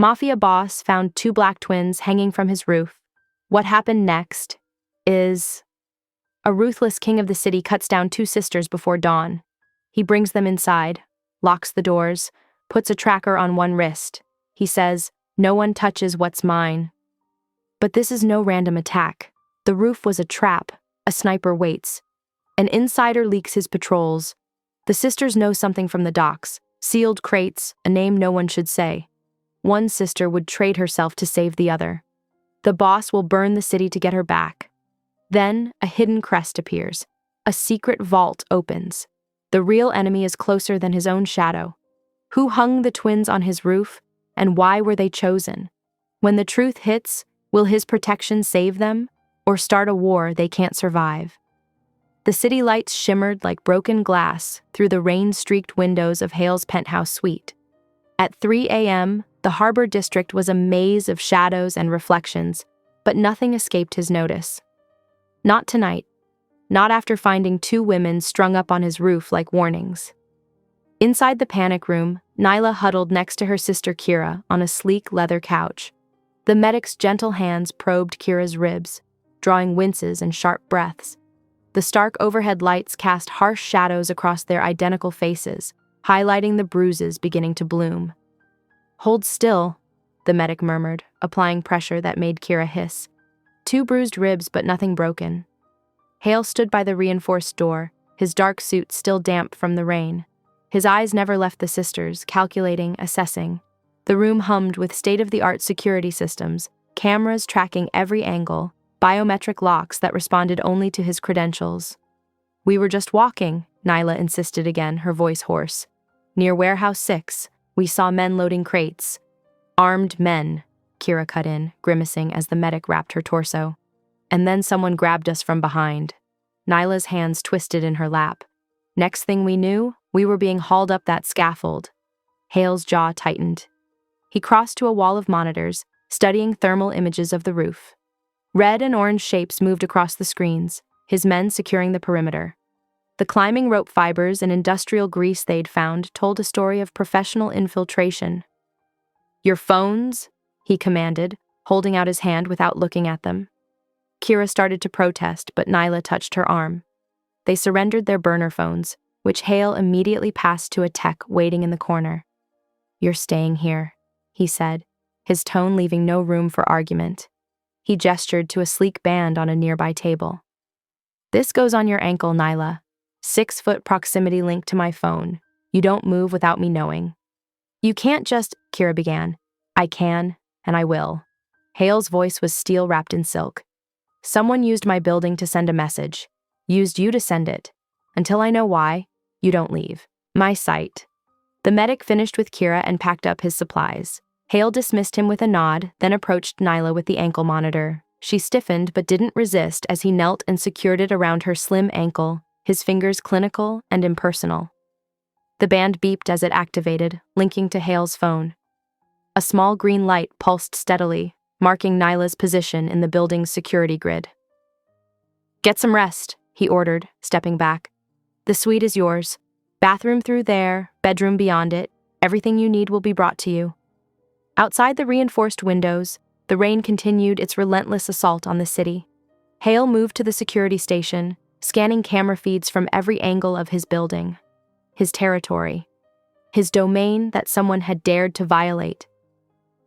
Mafia boss found two black twins hanging from his roof. What happened next is a ruthless king of the city cuts down two sisters before dawn. He brings them inside, locks the doors, puts a tracker on one wrist. He says, "No one touches what's mine." But this is no random attack. The roof was a trap. A sniper waits. An insider leaks his patrols. The sisters know something from the docks. Sealed crates, a name no one should say. One sister would trade herself to save the other. The boss will burn the city to get her back. Then, a hidden crest appears. A secret vault opens. The real enemy is closer than his own shadow. Who hung the twins on his roof, and why were they chosen? When the truth hits, will his protection save them, or start a war they can't survive? The city lights shimmered like broken glass through the rain-streaked windows of Hale's penthouse suite. At 3 a.m., the harbor district was a maze of shadows and reflections, but nothing escaped his notice. Not tonight. Not after finding two women strung up on his roof like warnings. Inside the panic room, Nyla huddled next to her sister Kira on a sleek leather couch. The medic's gentle hands probed Kira's ribs, drawing winces and sharp breaths. The stark overhead lights cast harsh shadows across their identical faces, highlighting the bruises beginning to bloom. "Hold still," the medic murmured, applying pressure that made Kira hiss. Two bruised ribs, but nothing broken. Hale stood by the reinforced door, his dark suit still damp from the rain. His eyes never left the sisters, calculating, assessing. The room hummed with state-of-the-art security systems, cameras tracking every angle, biometric locks that responded only to his credentials. "We were just walking," Nyla insisted again, her voice hoarse. "Near Warehouse 6, we saw men loading crates." "Armed men," Kira cut in, grimacing as the medic wrapped her torso. "And then someone grabbed us from behind." Nyla's hands twisted in her lap. Next thing we knew, we were being hauled up that scaffold. Hale's jaw tightened. He crossed to a wall of monitors, studying thermal images of the roof. Red and orange shapes moved across the screens, his men securing the perimeter. The climbing rope fibers and industrial grease they'd found told a story of professional infiltration. "Your phones?" he commanded, holding out his hand without looking at them. Kira started to protest, but Nyla touched her arm. They surrendered their burner phones, which Hale immediately passed to a tech waiting in the corner. "You're staying here," he said, his tone leaving no room for argument. He gestured to a sleek band on a nearby table. "This goes on your ankle, Nyla. 6-foot proximity link to my phone. You don't move without me knowing." "You can't just," Kira began. "I can, and I will." Hale's voice was steel wrapped in silk. "Someone used my building to send a message. Used you to send it. Until I know why, you don't leave my site." The medic finished with Kira and packed up his supplies. Hale dismissed him with a nod, then approached Nyla with the ankle monitor. She stiffened but didn't resist as he knelt and secured it around her slim ankle, his fingers clinical and impersonal. The band beeped as it activated, linking to Hale's phone. A small green light pulsed steadily, marking Nyla's position in the building's security grid. "Get some rest," he ordered, stepping back. "The suite is yours. Bathroom through there, bedroom beyond it. Everything you need will be brought to you." Outside the reinforced windows, the rain continued its relentless assault on the city. Hale moved to the security station, scanning camera feeds from every angle of his building. His territory. His domain that someone had dared to violate.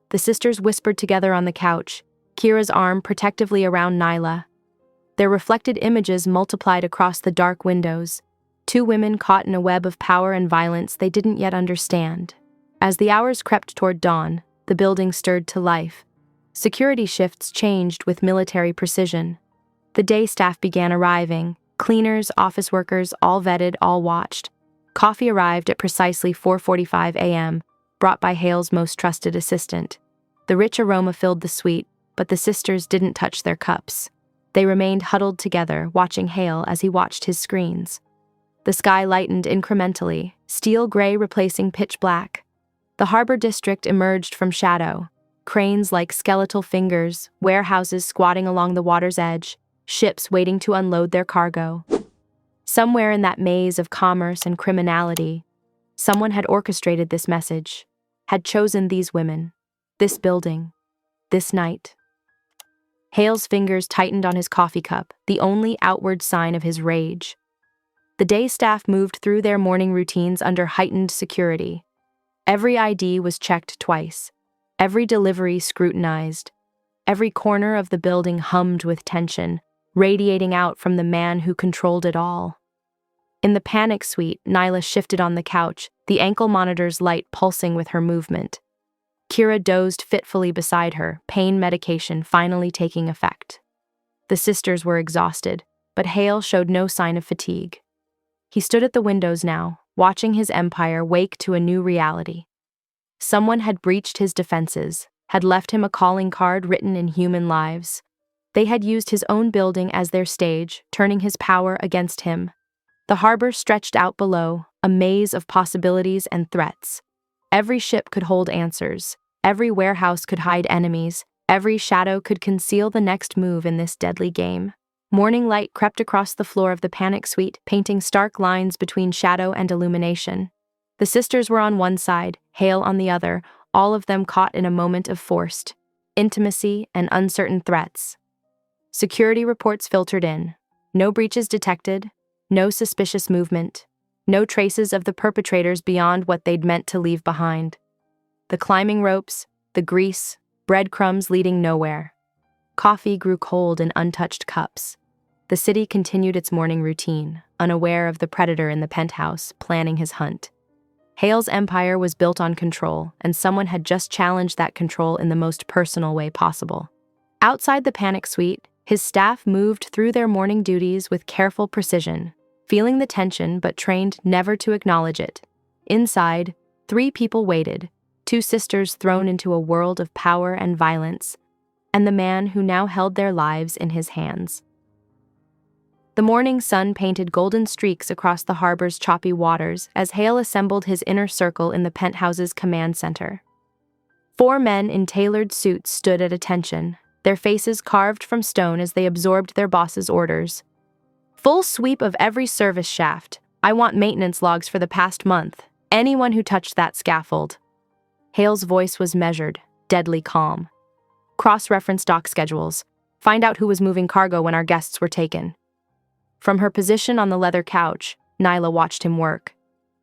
The sisters whispered together on the couch, Kira's arm protectively around Nyla. Their reflected images multiplied across the dark windows, two women caught in a web of power and violence they didn't yet understand. As the hours crept toward dawn, the building stirred to life. Security shifts changed with military precision. The day staff began arriving, cleaners, office workers, all vetted, all watched. Coffee arrived at precisely 4:45 a.m., brought by Hale's most trusted assistant. The rich aroma filled the suite, but the sisters didn't touch their cups. They remained huddled together, watching Hale as he watched his screens. The sky lightened incrementally, steel gray replacing pitch black. The harbor district emerged from shadow, cranes like skeletal fingers, warehouses squatting along the water's edge, ships waiting to unload their cargo. Somewhere in that maze of commerce and criminality, someone had orchestrated this message, had chosen these women. This building. This night. Hale's fingers tightened on his coffee cup, the only outward sign of his rage. The day staff moved through their morning routines under heightened security. Every ID was checked twice. Every delivery scrutinized. Every corner of the building hummed with tension, radiating out from the man who controlled it all. In the panic suite, Nyla shifted on the couch, the ankle monitor's light pulsing with her movement. Kira dozed fitfully beside her, pain medication finally taking effect. The sisters were exhausted, but Hale showed no sign of fatigue. He stood at the windows now, watching his empire wake to a new reality. Someone had breached his defenses, had left him a calling card written in human lives. They had used his own building as their stage, turning his power against him. The harbor stretched out below, a maze of possibilities and threats. Every ship could hold answers. Every warehouse could hide enemies. Every shadow could conceal the next move in this deadly game. Morning light crept across the floor of the panic suite, painting stark lines between shadow and illumination. The sisters were on one side, Hale on the other, all of them caught in a moment of forced intimacy and uncertain threats. Security reports filtered in. No breaches detected, no suspicious movement, no traces of the perpetrators beyond what they'd meant to leave behind. The climbing ropes, the grease, breadcrumbs leading nowhere. Coffee grew cold in untouched cups. The city continued its morning routine, unaware of the predator in the penthouse, planning his hunt. Hale's empire was built on control, and someone had just challenged that control in the most personal way possible. Outside the panic suite, his staff moved through their morning duties with careful precision, feeling the tension but trained never to acknowledge it. Inside, 3 people waited, 2 sisters thrown into a world of power and violence, and the man who now held their lives in his hands. The morning sun painted golden streaks across the harbor's choppy waters as Hale assembled his inner circle in the penthouse's command center. 4 men in tailored suits stood at attention, their faces carved from stone as they absorbed their boss's orders. Full sweep of every service shaft. I want maintenance logs for the past month. Anyone who touched that scaffold. Hale's voice was measured, deadly calm. Cross-reference dock schedules. Find out who was moving cargo when our guests were taken. From her position on the leather couch, Nyla watched him work.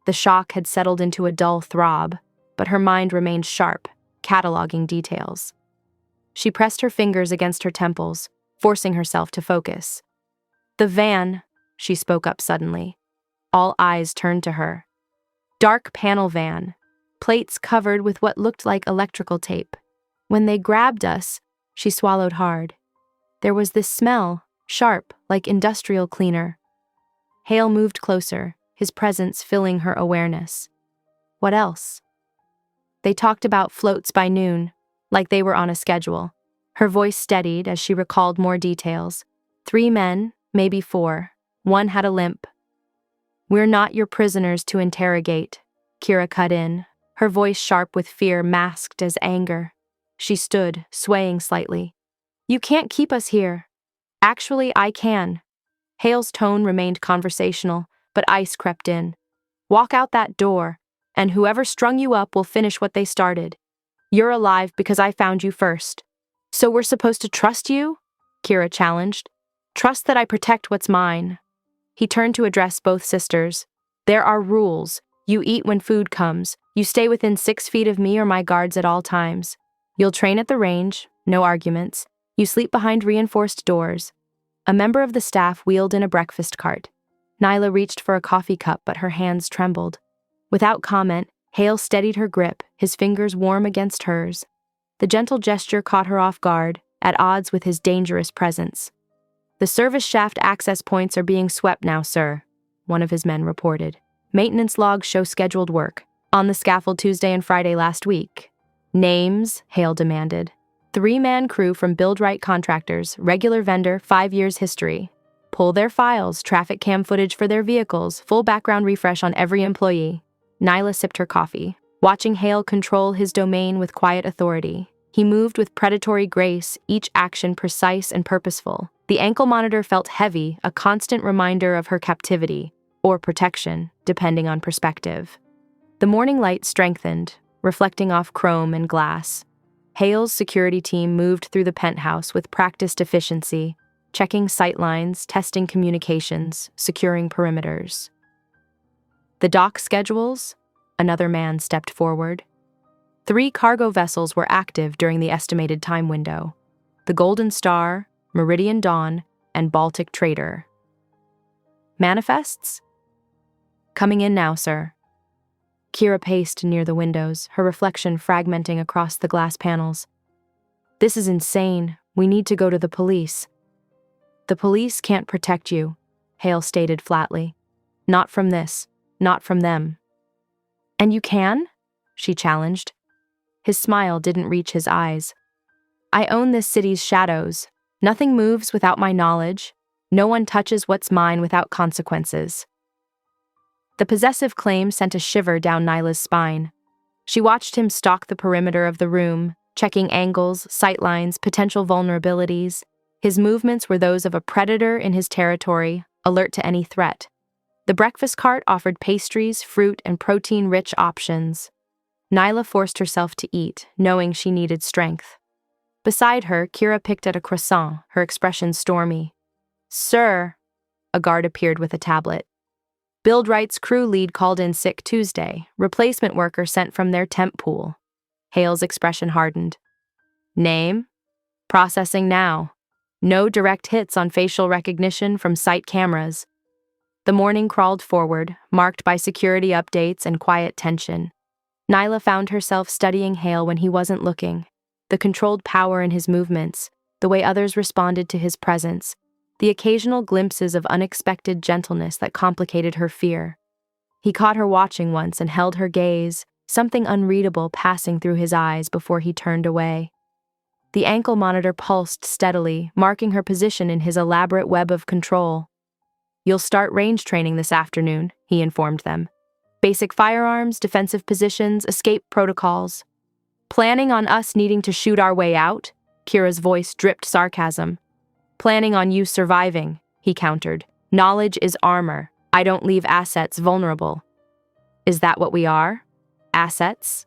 The shock had settled into a dull throb, but her mind remained sharp, cataloging details. She pressed her fingers against her temples, forcing herself to focus. The van, she spoke up suddenly. All eyes turned to her. Dark panel van, plates covered with what looked like electrical tape. When they grabbed us, she swallowed hard. There was this smell, sharp, like industrial cleaner. Hale moved closer, his presence filling her awareness. What else? They talked about floats by noon, like they were on a schedule. Her voice steadied as she recalled more details. 3 men, maybe 4. 1 had a limp. We're not your prisoners to interrogate, Kira cut in, her voice sharp with fear masked as anger. She stood, swaying slightly. You can't keep us here. Actually, I can. Hale's tone remained conversational, but ice crept in. Walk out that door, and whoever strung you up will finish what they started. You're alive because I found you first. So we're supposed to trust you? Kira challenged. Trust that I protect what's mine. He turned to address both sisters. There are rules. You eat when food comes. You stay within 6 feet of me or my guards at all times. You'll train at the range, no arguments. You sleep behind reinforced doors. A member of the staff wheeled in a breakfast cart. Nyla reached for a coffee cup, but her hands trembled. Without comment, Hale steadied her grip, his fingers warm against hers. The gentle gesture caught her off guard, at odds with his dangerous presence. The service shaft access points are being swept now, sir, one of his men reported. Maintenance logs show scheduled work. On the scaffold Tuesday and Friday last week. Names, Hale demanded. 3-man crew from Build-Right Contractors, regular vendor, 5 years history. Pull their files, traffic cam footage for their vehicles, full background refresh on every employee. Nyla sipped her coffee, watching Hale control his domain with quiet authority. He moved with predatory grace, each action precise and purposeful. The ankle monitor felt heavy, a constant reminder of her captivity, or protection, depending on perspective. The morning light strengthened, reflecting off chrome and glass. Hale's security team moved through the penthouse with practiced efficiency, checking sightlines, testing communications, securing perimeters. The dock schedules? Another man stepped forward. 3 cargo vessels were active during the estimated time window: the Golden Star, Meridian Dawn, and Baltic Trader. Manifests? Coming in now, sir. Kira paced near the windows, her reflection fragmenting across the glass panels. This is insane. We need to go to the police. The police can't protect you, Hale stated flatly. Not from this, not from them. And you can? She challenged. His smile didn't reach his eyes. I own this city's shadows. Nothing moves without my knowledge. No one touches what's mine without consequences. The possessive claim sent a shiver down Nyla's spine. She watched him stalk the perimeter of the room, checking angles, sightlines, potential vulnerabilities. His movements were those of a predator in his territory, alert to any threat. The breakfast cart offered pastries, fruit, and protein-rich options. Nyla forced herself to eat, knowing she needed strength. Beside her, Kira picked at a croissant, her expression stormy. Sir, a guard appeared with a tablet. Build Right's crew lead called in sick Tuesday. Replacement worker sent from their temp pool. Hale's expression hardened. Name? Processing now. No direct hits on facial recognition from site cameras. The morning crawled forward, marked by security updates and quiet tension. Nyla found herself studying Hale when he wasn't looking. The controlled power in his movements, the way others responded to his presence, the occasional glimpses of unexpected gentleness that complicated her fear. He caught her watching once and held her gaze, something unreadable passing through his eyes before he turned away. The ankle monitor pulsed steadily, marking her position in his elaborate web of control. You'll start range training this afternoon, he informed them. Basic firearms, defensive positions, escape protocols. Planning on us needing to shoot our way out? Kira's voice dripped sarcasm. Planning on you surviving, he countered. Knowledge is armor. I don't leave assets vulnerable. Is that what we are? Assets?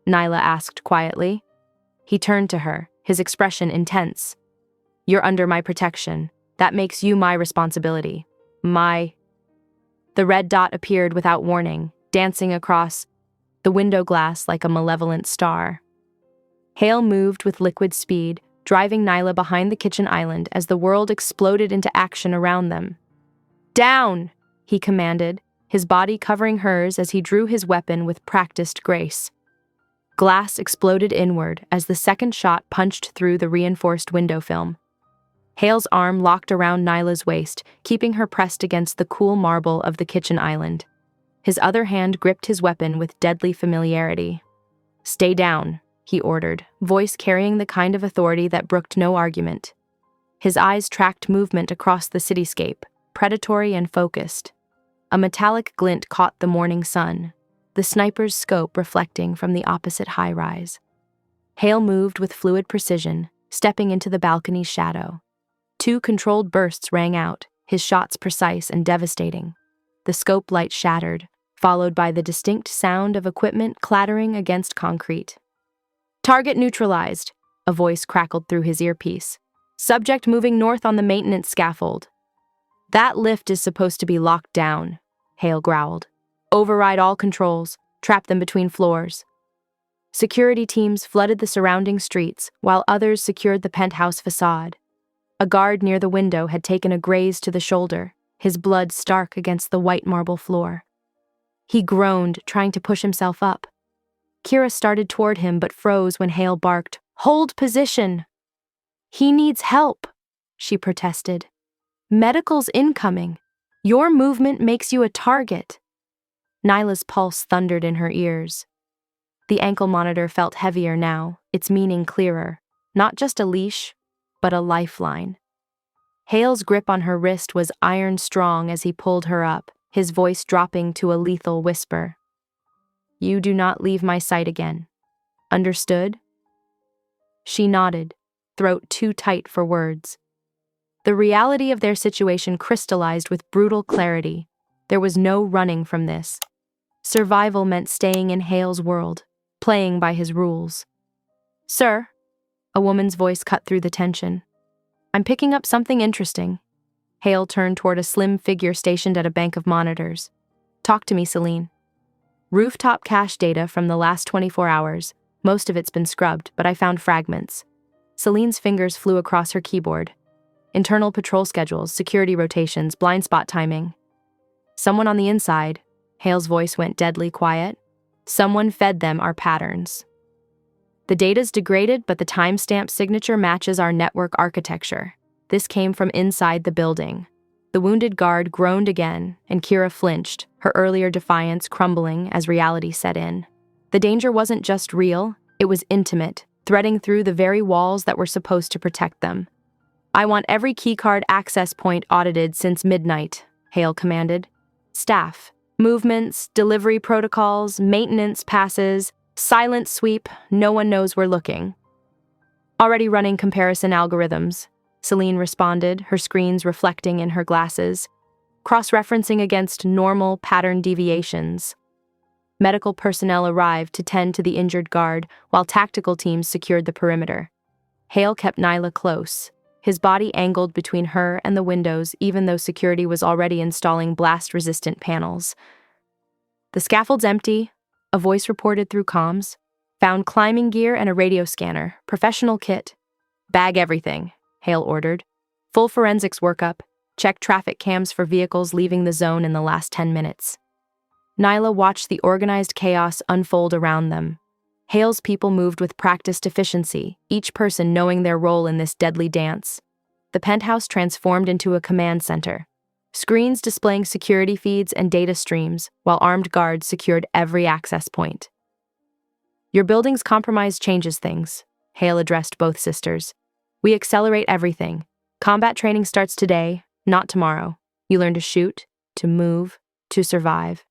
Nyla asked quietly. He turned to her, his expression intense. You're under my protection. That makes you my responsibility. The red dot appeared without warning, dancing across the window glass like a malevolent star. Hale moved with liquid speed, driving Nyla behind the kitchen island as the world exploded into action around them. Down, he commanded, his body covering hers as he drew his weapon with practiced grace. Glass exploded inward as the second shot punched through the reinforced window film. Hale's arm locked around Nyla's waist, keeping her pressed against the cool marble of the kitchen island. His other hand gripped his weapon with deadly familiarity. Stay down, he ordered, voice carrying the kind of authority that brooked no argument. His eyes tracked movement across the cityscape, predatory and focused. A metallic glint caught the morning sun, the sniper's scope reflecting from the opposite high-rise. Hale moved with fluid precision, stepping into the balcony's shadow. 2 controlled bursts rang out, his shots precise and devastating. The scope light shattered, followed by the distinct sound of equipment clattering against concrete. Target neutralized, a voice crackled through his earpiece. Subject moving north on the maintenance scaffold. That lift is supposed to be locked down, Hale growled. Override all controls, trap them between floors. Security teams flooded the surrounding streets, while others secured the penthouse facade. A guard near the window had taken a graze to the shoulder, his blood stark against the white marble floor. He groaned, trying to push himself up. Kira started toward him but froze when Hale barked, "Hold position!" "He needs help," she protested. "Medical's incoming. Your movement makes you a target." Nyla's pulse thundered in her ears. The ankle monitor felt heavier now, its meaning clearer. Not just a leash, but a lifeline. Hale's grip on her wrist was iron strong as he pulled her up, his voice dropping to a lethal whisper. You do not leave my sight again. Understood? She nodded, throat too tight for words. The reality of their situation crystallized with brutal clarity. There was no running from this. Survival meant staying in Hale's world, playing by his rules. Sir, A woman's voice cut through the tension. I'm picking up something interesting. Hale turned toward a slim figure stationed at a bank of monitors. Talk to me, Celine. Rooftop cache data from the last 24 hours. Most of it's been scrubbed, but I found fragments. Celine's fingers flew across her keyboard. Internal patrol schedules, security rotations, blind spot timing. Someone on the inside. Hale's voice went deadly quiet. Someone fed them our patterns. The data's degraded, but the timestamp signature matches our network architecture. This came from inside the building. The wounded guard groaned again, and Kira flinched, her earlier defiance crumbling as reality set in. The danger wasn't just real, it was intimate, threading through the very walls that were supposed to protect them. I want every keycard access point audited since midnight, Hale commanded. Staff, movements, delivery protocols, maintenance passes, silent sweep, no one knows we're looking. Already running comparison algorithms, Celine responded, her screens reflecting in her glasses, cross-referencing against normal pattern deviations. Medical personnel arrived to tend to the injured guard, while tactical teams secured the perimeter. Hale kept Nyla close, his body angled between her and the windows, even though security was already installing blast-resistant panels. The scaffold's empty, a voice reported through comms. Found climbing gear and a radio scanner, professional kit. Bag everything, Hale ordered. Full forensics workup. Check traffic cams for vehicles leaving the zone in the last 10 minutes. Nyla watched the organized chaos unfold around them. Hale's people moved with practiced efficiency, each person knowing their role in this deadly dance. The penthouse transformed into a command center. Screens displaying security feeds and data streams, while armed guards secured every access point. Your building's compromise changes things, Hale addressed both sisters. We accelerate everything. Combat training starts today, not tomorrow. You learn to shoot, to move, to survive.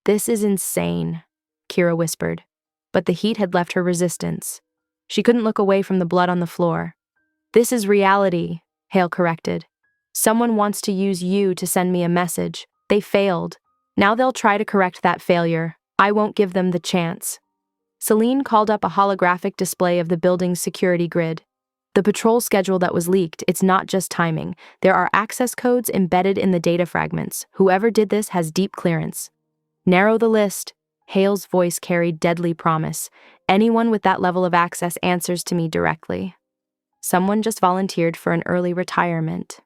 This is insane, Kira whispered. But the heat had left her resistance. She couldn't look away from the blood on the floor. This is reality, Hale corrected. Someone wants to use you to send me a message. They failed. Now they'll try to correct that failure. I won't give them the chance. Celine called up a holographic display of the building's security grid. The patrol schedule that was leaked, it's not just timing. There are access codes embedded in the data fragments. Whoever did this has deep clearance. Narrow the list. Hale's voice carried deadly promise. Anyone with that level of access answers to me directly. Someone just volunteered for an early retirement.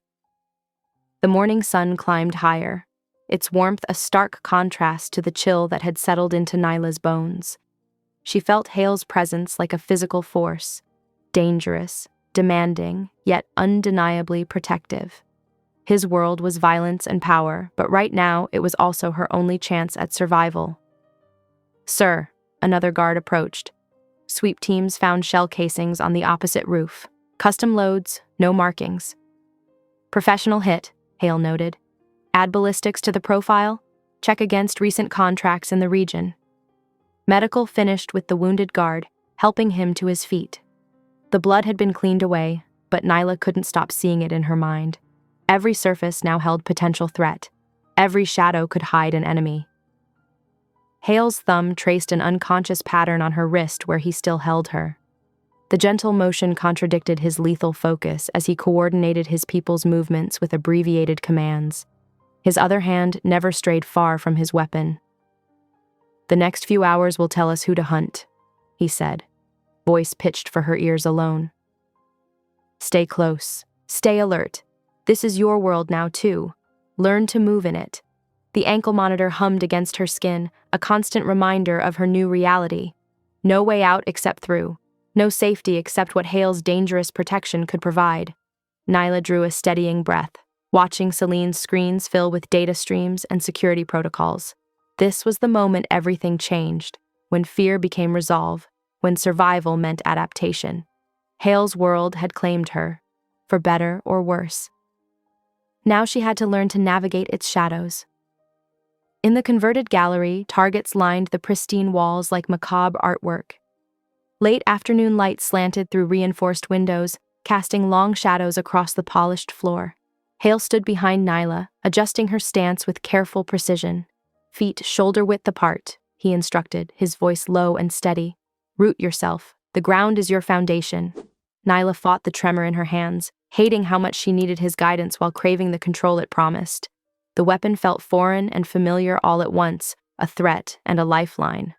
The morning sun climbed higher, its warmth a stark contrast to the chill that had settled into Nyla's bones. She felt Hale's presence like a physical force, dangerous, demanding, yet undeniably protective. His world was violence and power, but right now it was also her only chance at survival. Sir, another guard approached. Sweep teams found shell casings on the opposite roof. Custom loads, no markings. Professional hit, Hale noted. Add ballistics to the profile. Check against recent contracts in the region. Medical finished with the wounded guard, helping him to his feet. The blood had been cleaned away, but Nyla couldn't stop seeing it in her mind. Every surface now held potential threat. Every shadow could hide an enemy. Hale's thumb traced an unconscious pattern on her wrist where he still held her. The gentle motion contradicted his lethal focus as he coordinated his people's movements with abbreviated commands. His other hand never strayed far from his weapon. The next few hours will tell us who to hunt, he said, voice pitched for her ears alone. Stay close. Stay alert. This is your world now, too. Learn to move in it. The ankle monitor hummed against her skin, a constant reminder of her new reality. No way out except through. No safety except what Hale's dangerous protection could provide. Nyla drew a steadying breath, watching Celine's screens fill with data streams and security protocols. This was the moment everything changed, when fear became resolve, when survival meant adaptation. Hale's world had claimed her, for better or worse. Now she had to learn to navigate its shadows. In the converted gallery, targets lined the pristine walls like macabre artwork. Late afternoon light slanted through reinforced windows, casting long shadows across the polished floor. Hale stood behind Nyla, adjusting her stance with careful precision. Feet shoulder-width apart, he instructed, his voice low and steady. Root yourself. The ground is your foundation. Nyla fought the tremor in her hands, hating how much she needed his guidance while craving the control it promised. The weapon felt foreign and familiar all at once, a threat and a lifeline.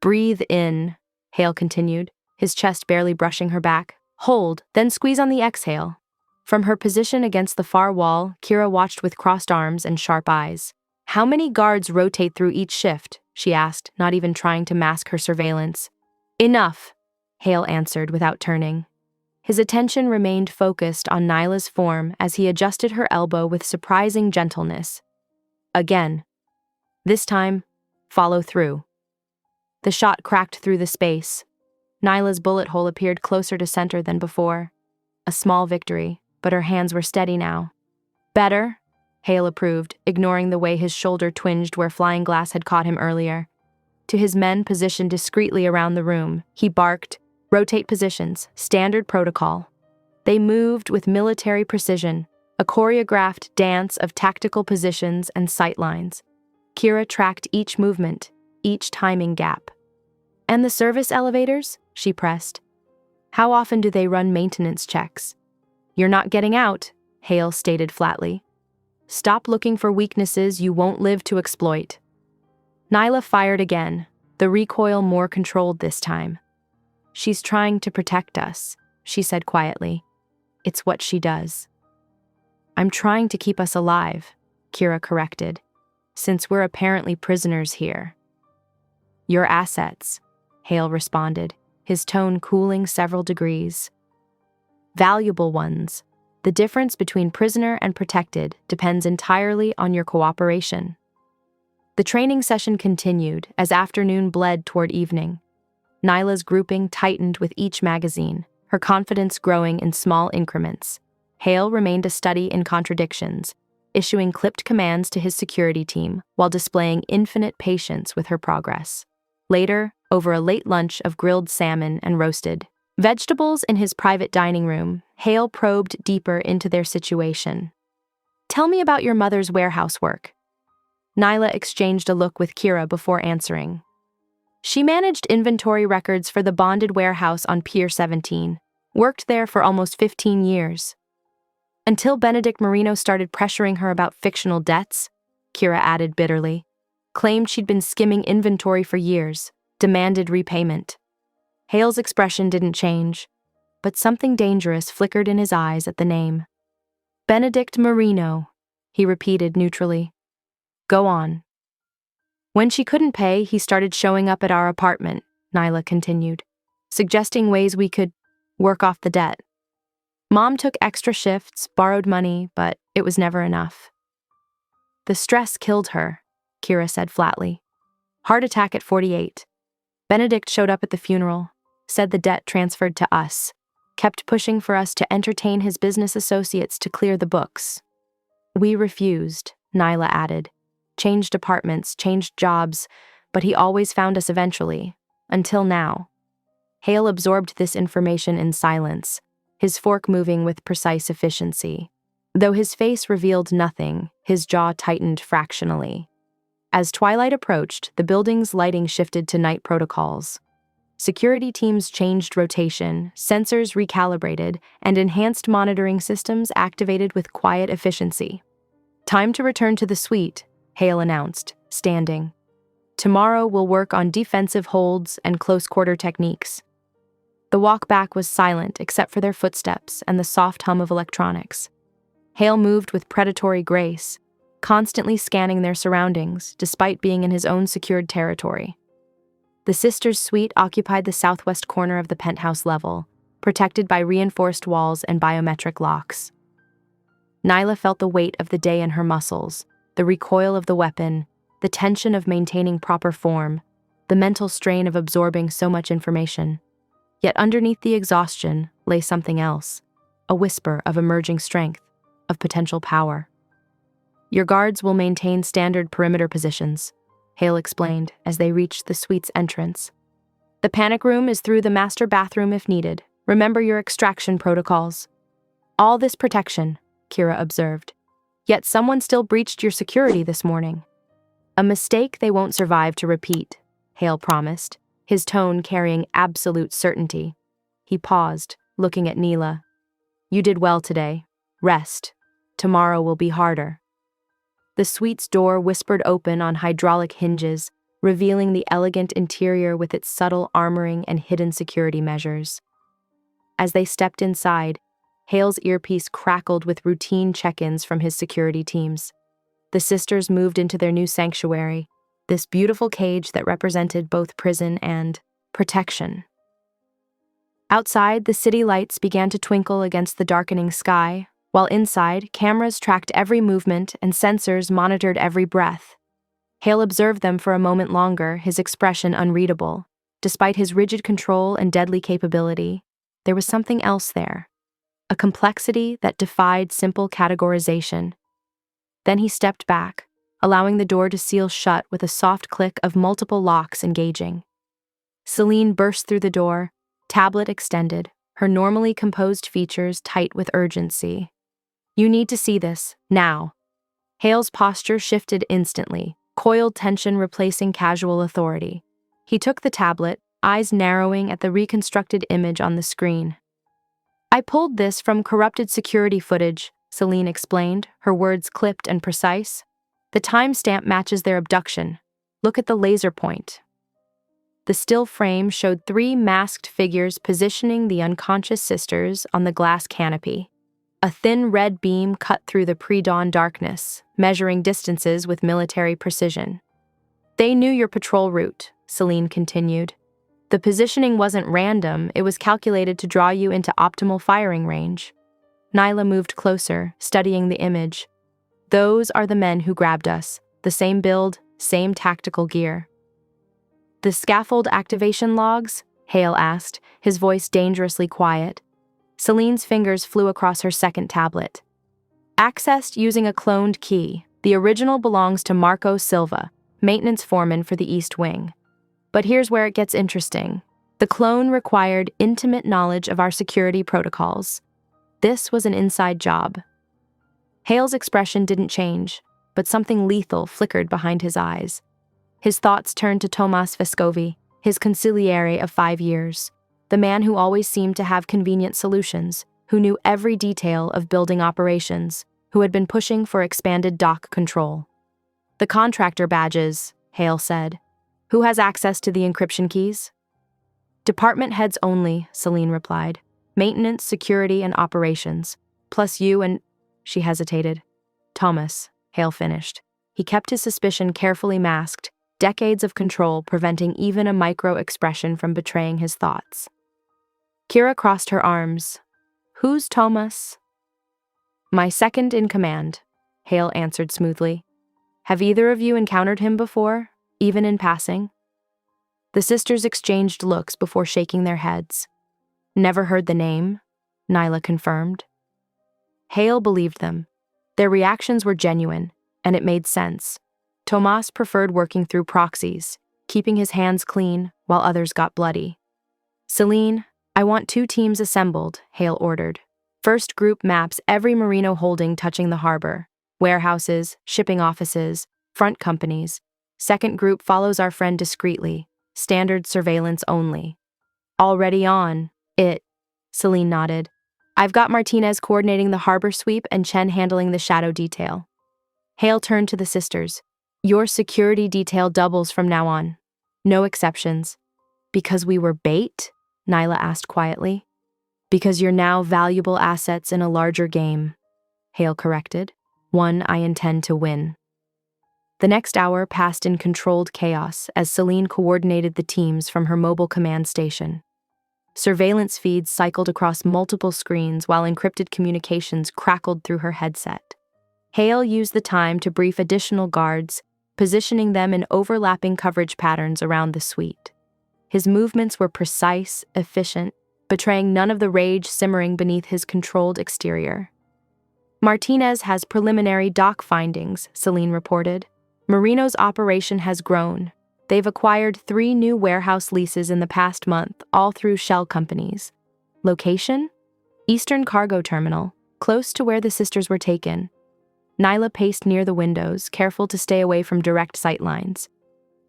"Breathe in," Hale continued, his chest barely brushing her back. "Hold, then squeeze on the exhale." From her position against the far wall, Kira watched with crossed arms and sharp eyes. "How many guards rotate through each shift?" she asked, not even trying to mask her surveillance. "Enough," Hale answered without turning. His attention remained focused on Nyla's form as he adjusted her elbow with surprising gentleness. Again. This time, follow through. The shot cracked through the space. Nyla's bullet hole appeared closer to center than before. A small victory, but her hands were steady now. "Better," Hale approved, ignoring the way his shoulder twinged where flying glass had caught him earlier. To his men positioned discreetly around the room, he barked, "Rotate positions, standard protocol." They moved with military precision, a choreographed dance of tactical positions and sightlines. Kira tracked each movement, each timing gap. "And the service elevators?" she pressed. "How often do they run maintenance checks?" "You're not getting out," Hale stated flatly. "Stop looking for weaknesses you won't live to exploit." Nyla fired again, the recoil more controlled this time. "She's trying to protect us," she said quietly. "It's what she does." "I'm trying to keep us alive," Kira corrected, "since we're apparently prisoners here." "Your assets," Hale responded, his tone cooling several degrees. "Valuable ones. The difference between prisoner and protected depends entirely on your cooperation." The training session continued as afternoon bled toward evening. Nyla's grouping tightened with each magazine, her confidence growing in small increments. Hale remained a study in contradictions, issuing clipped commands to his security team while displaying infinite patience with her progress. Later, over a late lunch of grilled salmon and roasted vegetables in his private dining room, Hale probed deeper into their situation. "Tell me about your mother's warehouse work." Nyla exchanged a look with Kira before answering. "She managed inventory records for the bonded warehouse on Pier 17, worked there for almost 15 years. Until Benedict Marino started pressuring her about fictional debts," Kira added bitterly. "Claimed she'd been skimming inventory for years, demanded repayment." Hale's expression didn't change, but something dangerous flickered in his eyes at the name. "Benedict Marino," he repeated neutrally. "Go on." "When she couldn't pay, he started showing up at our apartment," Nyla continued, "suggesting ways we could work off the debt. Mom took extra shifts, borrowed money, but it was never enough." "The stress killed her," Kira said flatly. "Heart attack at 48. Benedict showed up at the funeral, said the debt transferred to us, kept pushing for us to entertain his business associates to clear the books. We refused," Nyla added. "Changed apartments, changed jobs, but he always found us eventually, until now." Hale absorbed this information in silence, his fork moving with precise efficiency. Though his face revealed nothing, his jaw tightened fractionally. As twilight approached, the building's lighting shifted to night protocols. Security teams changed rotation, sensors recalibrated, and enhanced monitoring systems activated with quiet efficiency. "Time to return to the suite," Hale announced, standing. "Tomorrow we'll work on defensive holds and close-quarter techniques." The walk back was silent except for their footsteps and the soft hum of electronics. Hale moved with predatory grace, constantly scanning their surroundings despite being in his own secured territory. The sisters' suite occupied the southwest corner of the penthouse level, protected by reinforced walls and biometric locks. Nyla felt the weight of the day in her muscles, the recoil of the weapon, the tension of maintaining proper form, the mental strain of absorbing so much information. Yet underneath the exhaustion lay something else, a whisper of emerging strength, of potential power. "Your guards will maintain standard perimeter positions," Hale explained as they reached the suite's entrance. "The panic room is through the master bathroom if needed. Remember your extraction protocols." "All this protection," Kira observed. "Yet someone still breached your security this morning." "A mistake they won't survive to repeat," Hale promised, his tone carrying absolute certainty. He paused, looking at Neela. You did well today. Rest. Tomorrow will be harder. The suite's door whispered open on hydraulic hinges, revealing the elegant interior with its subtle armoring and hidden security measures. As they stepped inside, Hale's earpiece crackled with routine check-ins from his security teams. The sisters moved into their new sanctuary, this beautiful cage that represented both prison and protection. Outside, the city lights began to twinkle against the darkening sky, while inside, cameras tracked every movement and sensors monitored every breath. Hale observed them for a moment longer, his expression unreadable. Despite his rigid control and deadly capability, there was something else there, a complexity that defied simple categorization. Then he stepped back, allowing the door to seal shut with a soft click of multiple locks engaging. Celine burst through the door, tablet extended, her normally composed features tight with urgency. You need to see this, now. Hale's posture shifted instantly, coiled tension replacing casual authority. He took the tablet, eyes narrowing at the reconstructed image on the screen. I pulled this from corrupted security footage, Celine explained, her words clipped and precise. The timestamp matches their abduction. Look at the laser point. The still frame showed 3 masked figures positioning the unconscious sisters on the glass canopy. A thin red beam cut through the pre-dawn darkness, measuring distances with military precision. They knew your patrol route, Celine continued. The positioning wasn't random, it was calculated to draw you into optimal firing range. Nyla moved closer, studying the image. Those are the men who grabbed us, the same build, same tactical gear. The scaffold activation logs? Hale asked, his voice dangerously quiet. Celine's fingers flew across her second tablet. Accessed using a cloned key. The original belongs to Marco Silva, maintenance foreman for the East Wing. But here's where it gets interesting. The clone required intimate knowledge of our security protocols. This was an inside job. Hale's expression didn't change, but something lethal flickered behind his eyes. His thoughts turned to Tomas Vescovi, his consigliere of 5 years, the man who always seemed to have convenient solutions, who knew every detail of building operations, who had been pushing for expanded dock control. The contractor badges, Hale said. Who has access to the encryption keys? Department heads only, Celine replied. Maintenance, security, and operations. Plus you and... She hesitated. Thomas, Hale finished. He kept his suspicion carefully masked, decades of control preventing even a micro-expression from betraying his thoughts. Kira crossed her arms. Who's Thomas? My second in command, Hale answered smoothly. Have either of you encountered him before, even in passing? The sisters exchanged looks before shaking their heads. Never heard the name, Nyla confirmed. Hale believed them. Their reactions were genuine, and it made sense. Tomas preferred working through proxies, keeping his hands clean while others got bloody. Celine, I want 2 teams assembled, Hale ordered. First group maps every Merino holding touching the harbor. Warehouses, shipping offices, front companies. Second group follows our friend discreetly, standard surveillance only. Already on, it, Celine nodded. I've got Martinez coordinating the harbor sweep and Chen handling the shadow detail. Hale turned to the sisters. Your security detail doubles from now on. No exceptions. Because we were bait? Nyla asked quietly. Because you're now valuable assets in a larger game, Hale corrected. One I intend to win. The next hour passed in controlled chaos as Celine coordinated the teams from her mobile command station. Surveillance feeds cycled across multiple screens while encrypted communications crackled through her headset. Hale used the time to brief additional guards, positioning them in overlapping coverage patterns around the suite. His movements were precise, efficient, betraying none of the rage simmering beneath his controlled exterior. Martinez has preliminary dock findings, Celine reported. Marino's operation has grown. They've acquired 3 new warehouse leases in the past month, all through shell companies. Location? Eastern Cargo Terminal, close to where the sisters were taken. Nyla paced near the windows, careful to stay away from direct sight lines.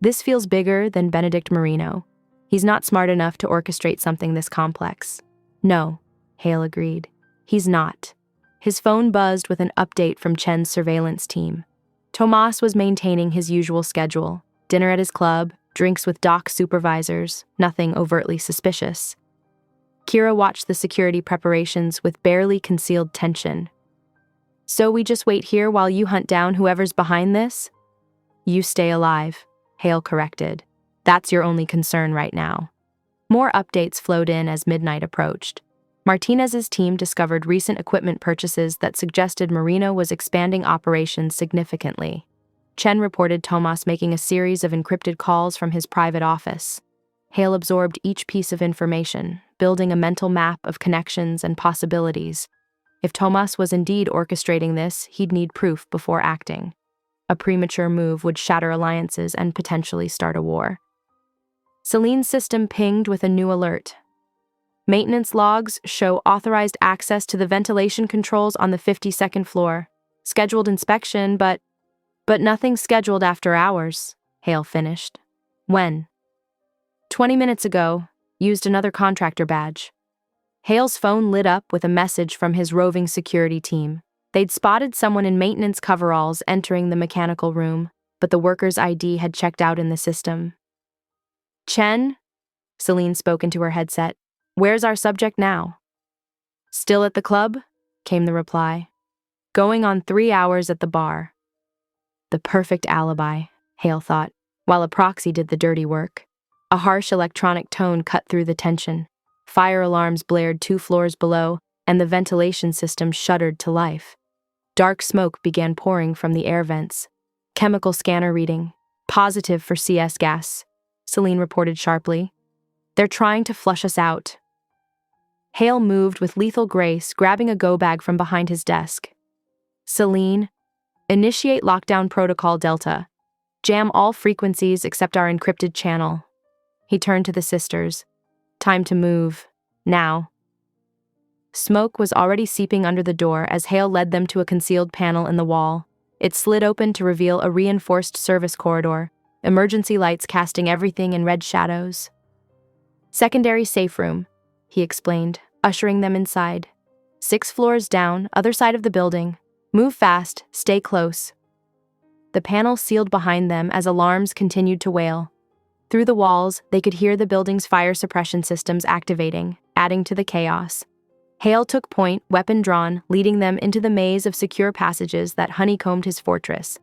This feels bigger than Benedict Marino. He's not smart enough to orchestrate something this complex. No, Hale agreed. He's not. His phone buzzed with an update from Chen's surveillance team. Tomas was maintaining his usual schedule: dinner at his club, drinks with dock supervisors, nothing overtly suspicious. Kira watched the security preparations with barely concealed tension. So we just wait here while you hunt down whoever's behind this? You stay alive, Hale corrected. That's your only concern right now. More updates flowed in as midnight approached. Martinez's team discovered recent equipment purchases that suggested Marino was expanding operations significantly. Chen reported Tomas making a series of encrypted calls from his private office. Hale absorbed each piece of information, building a mental map of connections and possibilities. If Tomas was indeed orchestrating this, he'd need proof before acting. A premature move would shatter alliances and potentially start a war. Celine's system pinged with a new alert. Maintenance logs show authorized access to the ventilation controls on the 52nd floor. Scheduled inspection, but nothing scheduled after hours, Hale finished. When? 20 minutes ago. Used another contractor badge. Hale's phone lit up with a message from his roving security team. They'd spotted someone in maintenance coveralls entering the mechanical room, but the worker's ID had checked out in the system. Chen? Celine spoke into her headset. Where's our subject now? Still at the club? Came the reply. Going on 3 hours at the bar. The perfect alibi, Hale thought, while a proxy did the dirty work. A harsh electronic tone cut through the tension. Fire alarms blared 2 floors below, and the ventilation system shuddered to life. Dark smoke began pouring from the air vents. Chemical scanner reading. Positive for CS gas, Celine reported sharply. They're trying to flush us out. Hale moved with lethal grace, grabbing a go bag from behind his desk. Celine, initiate lockdown protocol Delta. Jam all frequencies except our encrypted channel. He turned to the sisters. Time to move. Now. Smoke was already seeping under the door as Hale led them to a concealed panel in the wall. It slid open to reveal a reinforced service corridor, emergency lights casting everything in red shadows. Secondary safe room, he explained, ushering them inside. 6 floors down, other side of the building. Move fast, stay close. The panel sealed behind them as alarms continued to wail. Through the walls, they could hear the building's fire suppression systems activating, adding to the chaos. Hale took point, weapon drawn, leading them into the maze of secure passages that honeycombed his fortress.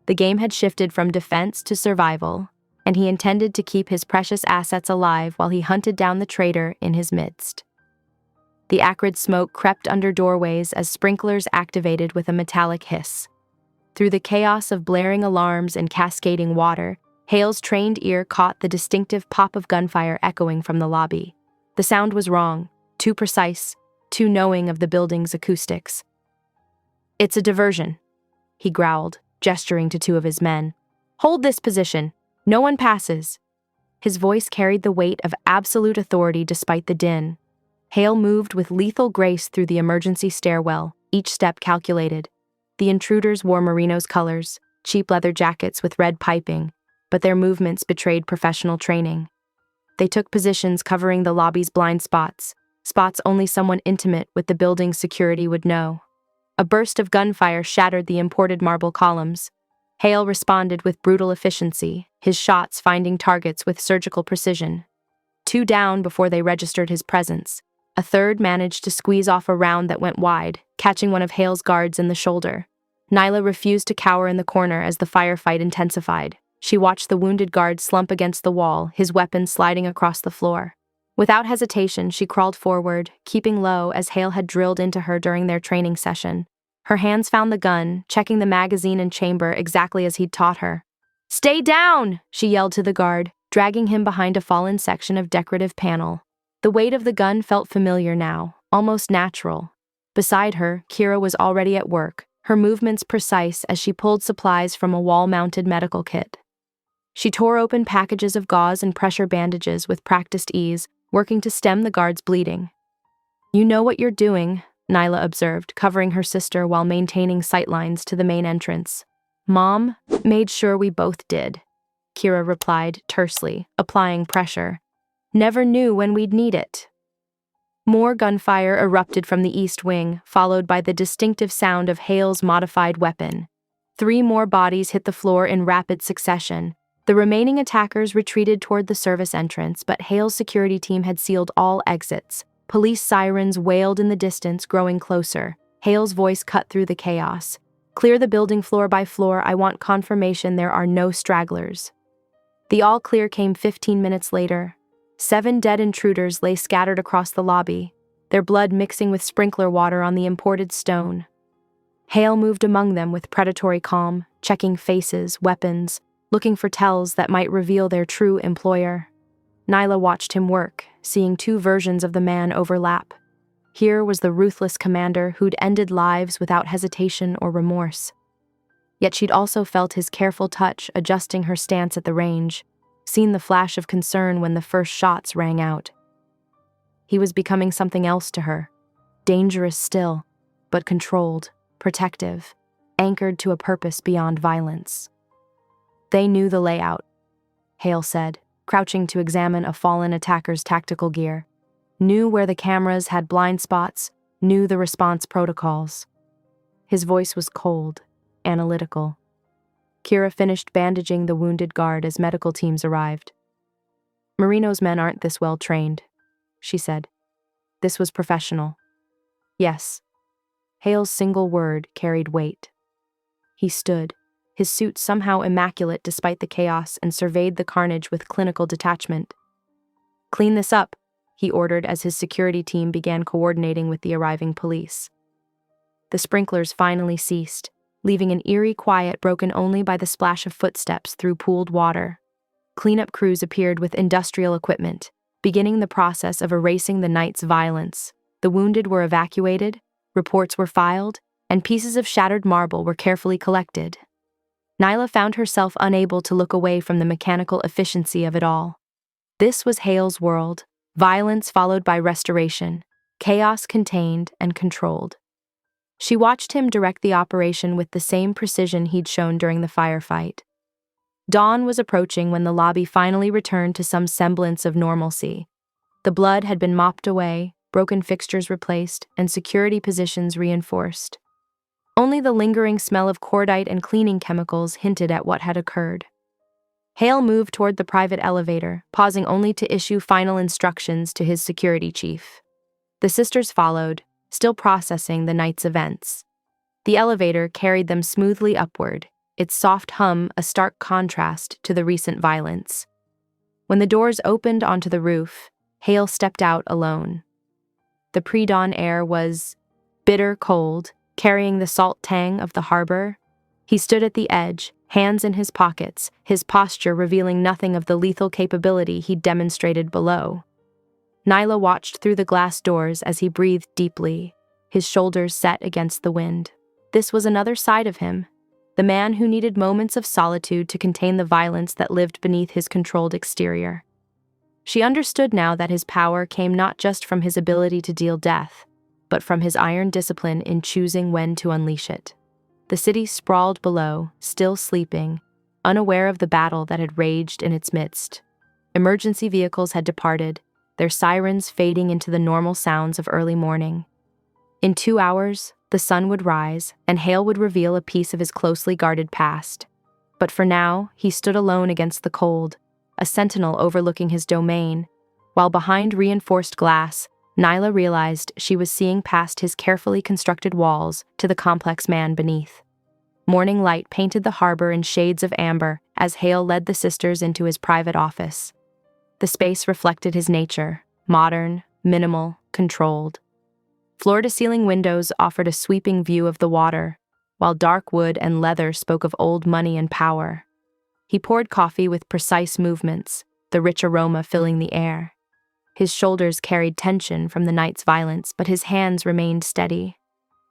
The game had shifted from defense to survival, and he intended to keep his precious assets alive while he hunted down the traitor in his midst. The acrid smoke crept under doorways as sprinklers activated with a metallic hiss. Through the chaos of blaring alarms and cascading water, Hale's trained ear caught the distinctive pop of gunfire echoing from the lobby. The sound was wrong, too precise, too knowing of the building's acoustics. It's a diversion, he growled, gesturing to 2 of his men. Hold this position. No one passes. His voice carried the weight of absolute authority despite the din. Hale moved with lethal grace through the emergency stairwell, each step calculated. The intruders wore Merino's colors, cheap leather jackets with red piping, but their movements betrayed professional training. They took positions covering the lobby's blind spots only someone intimate with the building's security would know. A burst of gunfire shattered the imported marble columns. Hale responded with brutal efficiency, his shots finding targets with surgical precision. 2 down before they registered his presence. A third managed to squeeze off a round that went wide, catching one of Hale's guards in the shoulder. Nyla refused to cower in the corner as the firefight intensified. She watched the wounded guard slump against the wall, his weapon sliding across the floor. Without hesitation, she crawled forward, keeping low as Hale had drilled into her during their training session. Her hands found the gun, checking the magazine and chamber exactly as he'd taught her. "Stay down!" she yelled to the guard, dragging him behind a fallen section of decorative panel. The weight of the gun felt familiar now, almost natural. Beside her, Kira was already at work, her movements precise as she pulled supplies from a wall-mounted medical kit. She tore open packages of gauze and pressure bandages with practiced ease, working to stem the guard's bleeding. "You know what you're doing," Nyla observed, covering her sister while maintaining sightlines to the main entrance. "Mom made sure we both did," Kira replied tersely, applying pressure. "Never knew when we'd need it." More gunfire erupted from the east wing, followed by the distinctive sound of Hale's modified weapon. 3 more bodies hit the floor in rapid succession. The remaining attackers retreated toward the service entrance, but Hale's security team had sealed all exits. Police sirens wailed in the distance, growing closer. Hale's voice cut through the chaos. "Clear the building floor by floor. I want confirmation there are no stragglers." The all-clear came 15 minutes later. 7 dead intruders lay scattered across the lobby, their blood mixing with sprinkler water on the imported stone. Hale moved among them with predatory calm, checking faces, weapons, looking for tells that might reveal their true employer. Nyla watched him work, seeing 2 versions of the man overlap. Here was the ruthless commander who'd ended lives without hesitation or remorse. Yet she'd also felt his careful touch adjusting her stance at the range, seen the flash of concern when the first shots rang out. He was becoming something else to her, dangerous still, but controlled, protective, anchored to a purpose beyond violence. "They knew the layout," Hale said, crouching to examine a fallen attacker's tactical gear. "Knew where the cameras had blind spots, knew the response protocols." His voice was cold, analytical. Kira finished bandaging the wounded guard as medical teams arrived. "Marino's men aren't this well trained," she said. "This was professional." "Yes." Hale's single word carried weight. He stood, his suit somehow immaculate despite the chaos, and surveyed the carnage with clinical detachment. "Clean this up," he ordered as his security team began coordinating with the arriving police. The sprinklers finally ceased, leaving an eerie quiet broken only by the splash of footsteps through pooled water. Cleanup crews appeared with industrial equipment, beginning the process of erasing the night's violence. The wounded were evacuated, reports were filed, and pieces of shattered marble were carefully collected. Nyla found herself unable to look away from the mechanical efficiency of it all. This was Hale's world, violence followed by restoration, chaos contained and controlled. She watched him direct the operation with the same precision he'd shown during the firefight. Dawn was approaching when the lobby finally returned to some semblance of normalcy. The blood had been mopped away, broken fixtures replaced, and security positions reinforced. Only the lingering smell of cordite and cleaning chemicals hinted at what had occurred. Hale moved toward the private elevator, pausing only to issue final instructions to his security chief. The sisters followed, still processing the night's events. The elevator carried them smoothly upward, its soft hum a stark contrast to the recent violence. When the doors opened onto the roof, Hale stepped out alone. The pre-dawn air was bitter cold, carrying the salt tang of the harbor. He stood at the edge, hands in his pockets, his posture revealing nothing of the lethal capability he'd demonstrated below. Nyla watched through the glass doors as he breathed deeply, his shoulders set against the wind. This was another side of him, the man who needed moments of solitude to contain the violence that lived beneath his controlled exterior. She understood now that his power came not just from his ability to deal death, but from his iron discipline in choosing when to unleash it. The city sprawled below, still sleeping, unaware of the battle that had raged in its midst. Emergency vehicles had departed, their sirens fading into the normal sounds of early morning. In 2 hours, the sun would rise, and Hale would reveal a piece of his closely guarded past. But for now, he stood alone against the cold, a sentinel overlooking his domain, while behind reinforced glass, Nyla realized she was seeing past his carefully constructed walls to the complex man beneath. Morning light painted the harbor in shades of amber as Hale led the sisters into his private office. The space reflected his nature, modern, minimal, controlled. Floor-to-ceiling windows offered a sweeping view of the water, while dark wood and leather spoke of old money and power. He poured coffee with precise movements, the rich aroma filling the air. His shoulders carried tension from the night's violence, but his hands remained steady.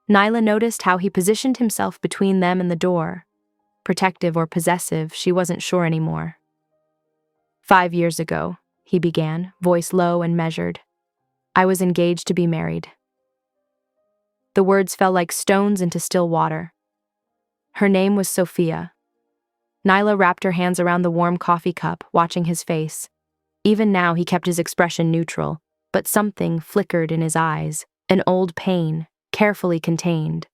Nyla noticed how he positioned himself between them and the door. Protective or possessive, she wasn't sure anymore. 5 years ago, he began, voice low and measured. I was engaged to be married. The words fell like stones into still water. Her name was Sophia. Nyla wrapped her hands around the warm coffee cup, watching his face. Even now he kept his expression neutral, but something flickered in his eyes, an old pain, carefully contained.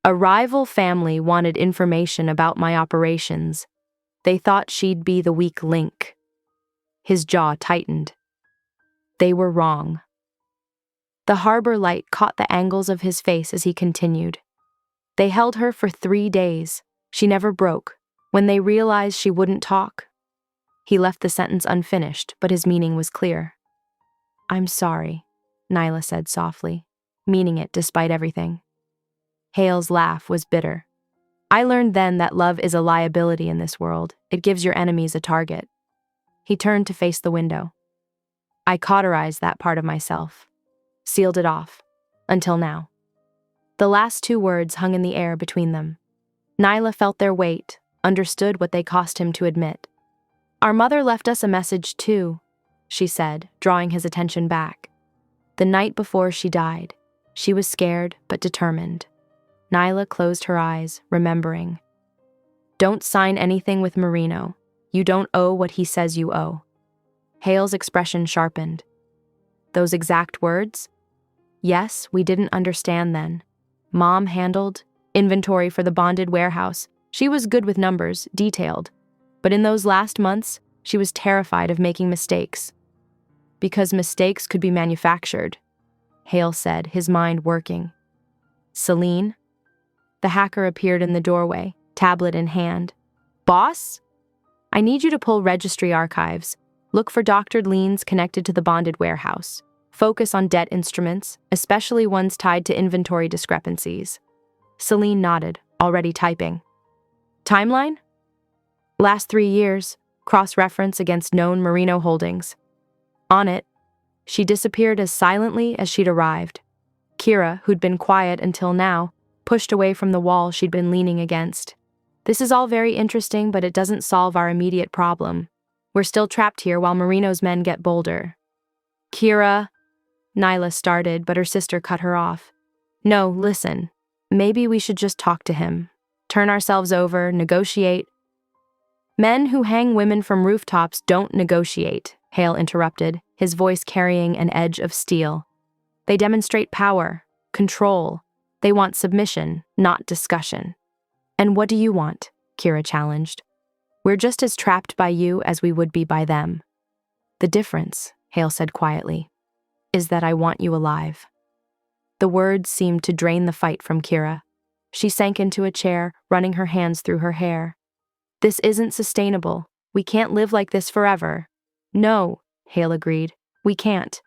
A rival family wanted information about my operations. They thought she'd be the weak link. His jaw tightened. They were wrong. The harbor light caught the angles of his face as he continued. They held her for 3 days. She never broke. When they realized she wouldn't talk. He left the sentence unfinished, but his meaning was clear. I'm sorry, Nyla said softly, meaning it despite everything. Hale's laugh was bitter. I learned then that love is a liability in this world. It gives your enemies a target. He turned to face the window. I cauterized that part of myself, sealed it off, until now. The last 2 words hung in the air between them. Nyla felt their weight, understood what they cost him to admit. Our mother left us a message too, she said, drawing his attention back. The night before she died, she was scared but determined. Nyla closed her eyes, remembering. Don't sign anything with Marino. You don't owe what he says you owe. Hale's expression sharpened. Those exact words? Yes, we didn't understand then. Mom handled inventory for the bonded warehouse. She was good with numbers, detailed. But in those last months, she was terrified of making mistakes. Because mistakes could be manufactured, Hale said, his mind working. Celine? The hacker appeared in the doorway, tablet in hand. Boss? I need you to pull registry archives. Look for doctored liens connected to the bonded warehouse. Focus on debt instruments, especially ones tied to inventory discrepancies. Celine nodded, already typing. Timeline? Last 3 years, cross-reference against known Marino holdings. On it, she disappeared as silently as she'd arrived. Kira, who'd been quiet until now, pushed away from the wall she'd been leaning against. This is all very interesting, but it doesn't solve our immediate problem. We're still trapped here while Marino's men get bolder. Kira, Nyla started, but her sister cut her off. No, listen. Maybe we should just talk to him. Turn ourselves over, negotiate. Men who hang women from rooftops don't negotiate, Hale interrupted, his voice carrying an edge of steel. They demonstrate power, control. They want submission, not discussion. And what do you want? Kira challenged. We're just as trapped by you as we would be by them. The difference, Hale said quietly, is that I want you alive. The words seemed to drain the fight from Kira. She sank into a chair, running her hands through her hair. This isn't sustainable. We can't live like this forever. No, Hale agreed. We can't.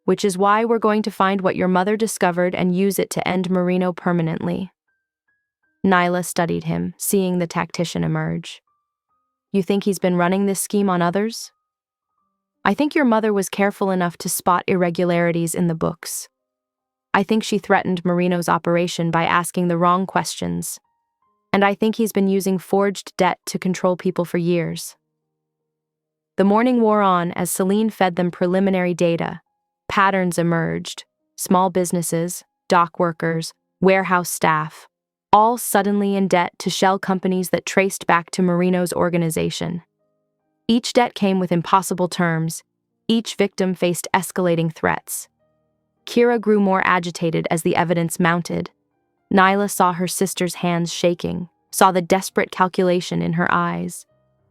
Which is why we're going to find what your mother discovered and use it to end Marino permanently. Nyla studied him, seeing the tactician emerge. You think he's been running this scheme on others? I think your mother was careful enough to spot irregularities in the books. I think she threatened Marino's operation by asking the wrong questions. And I think he's been using forged debt to control people for years. The morning wore on as Celine fed them preliminary data. Patterns emerged. Small businesses, dock workers, warehouse staff, all suddenly in debt to shell companies that traced back to Marino's organization. Each debt came with impossible terms. Each victim faced escalating threats. Kira grew more agitated as the evidence mounted. Nyla saw her sister's hands shaking, saw the desperate calculation in her eyes.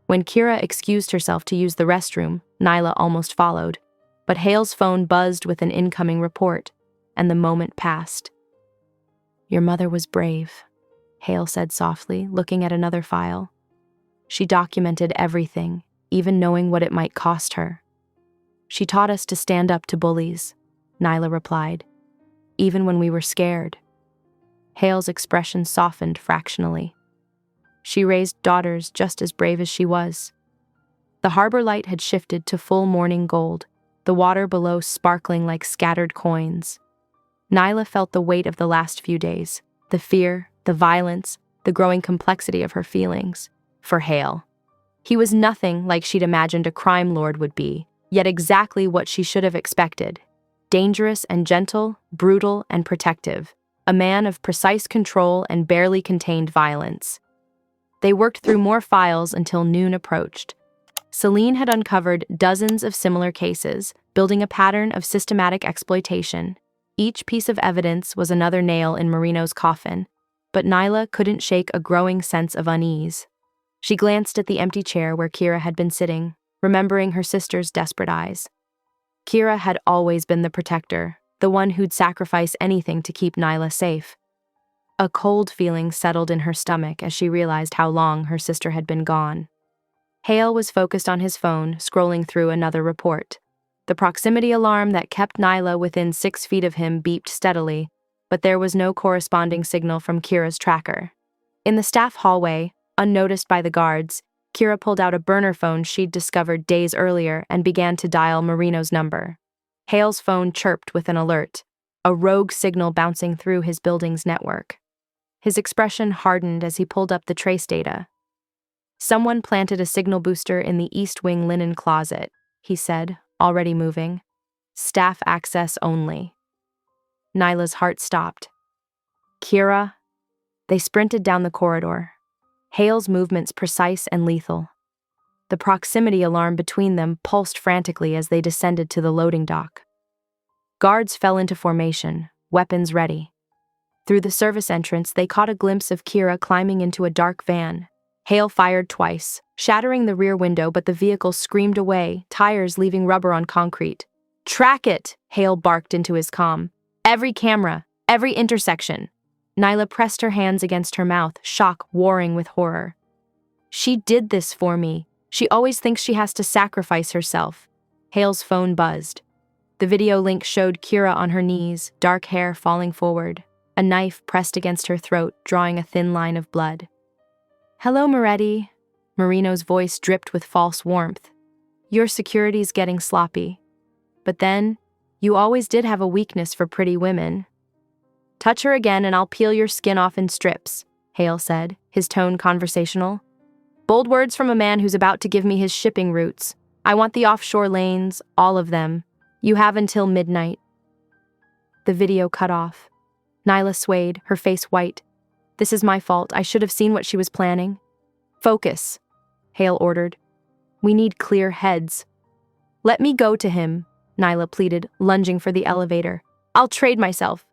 When Kira excused herself to use the restroom, Nyla almost followed. But Hale's phone buzzed with an incoming report, and the moment passed. Your mother was brave, Hale said softly, looking at another file. She documented everything, even knowing what it might cost her. She taught us to stand up to bullies, Nyla replied, even when we were scared. Hale's expression softened fractionally. She raised daughters just as brave as she was. The harbor light had shifted to full morning gold, the water below sparkling like scattered coins. Nyla felt the weight of the last few days, the fear, the violence, the growing complexity of her feelings. For Hale, he was nothing like she'd imagined a crime lord would be, yet exactly what she should have expected. Dangerous and gentle, brutal and protective, a man of precise control and barely contained violence. They worked through more files until noon approached. Celine had uncovered dozens of similar cases, building a pattern of systematic exploitation. Each piece of evidence was another nail in Marino's coffin, but Nyla couldn't shake a growing sense of unease. She glanced at the empty chair where Kira had been sitting, remembering her sister's desperate eyes. Kira had always been the protector, the one who'd sacrifice anything to keep Nyla safe. A cold feeling settled in her stomach as she realized how long her sister had been gone. Hale was focused on his phone, scrolling through another report. The proximity alarm that kept Nyla within 6 feet of him beeped steadily, but there was no corresponding signal from Kira's tracker. In the staff hallway, unnoticed by the guards, Kira pulled out a burner phone she'd discovered days earlier and began to dial Marino's number. Hale's phone chirped with an alert, a rogue signal bouncing through his building's network. His expression hardened as he pulled up the trace data. "Someone planted a signal booster in the East Wing linen closet," he said, already moving. "Staff access only." Nyla's heart stopped. "Kira?" They sprinted down the corridor. Hale's movements precise and lethal. The proximity alarm between them pulsed frantically as they descended to the loading dock. Guards fell into formation, weapons ready. Through the service entrance, they caught a glimpse of Kira climbing into a dark van. Hale fired twice, shattering the rear window, but the vehicle screamed away, tires leaving rubber on concrete. "Track it!" Hale barked into his comm. "Every camera, every intersection." Nyla pressed her hands against her mouth, shock warring with horror. "She did this for me. She always thinks she has to sacrifice herself." Hale's phone buzzed. The video link showed Kira on her knees, dark hair falling forward, a knife pressed against her throat, drawing a thin line of blood. "Hello, Moretti." Marino's voice dripped with false warmth. "Your security's getting sloppy. But then, you always did have a weakness for pretty women." "Touch her again and I'll peel your skin off in strips," Hale said, his tone conversational. "Bold words from a man who's about to give me his shipping routes. I want the offshore lanes, all of them. You have until midnight." The video cut off. Nyla swayed, her face white. "This is my fault. I should have seen what she was planning." "Focus," Hale ordered. "We need clear heads." "Let me go to him," Nyla pleaded, lunging for the elevator. "I'll trade myself."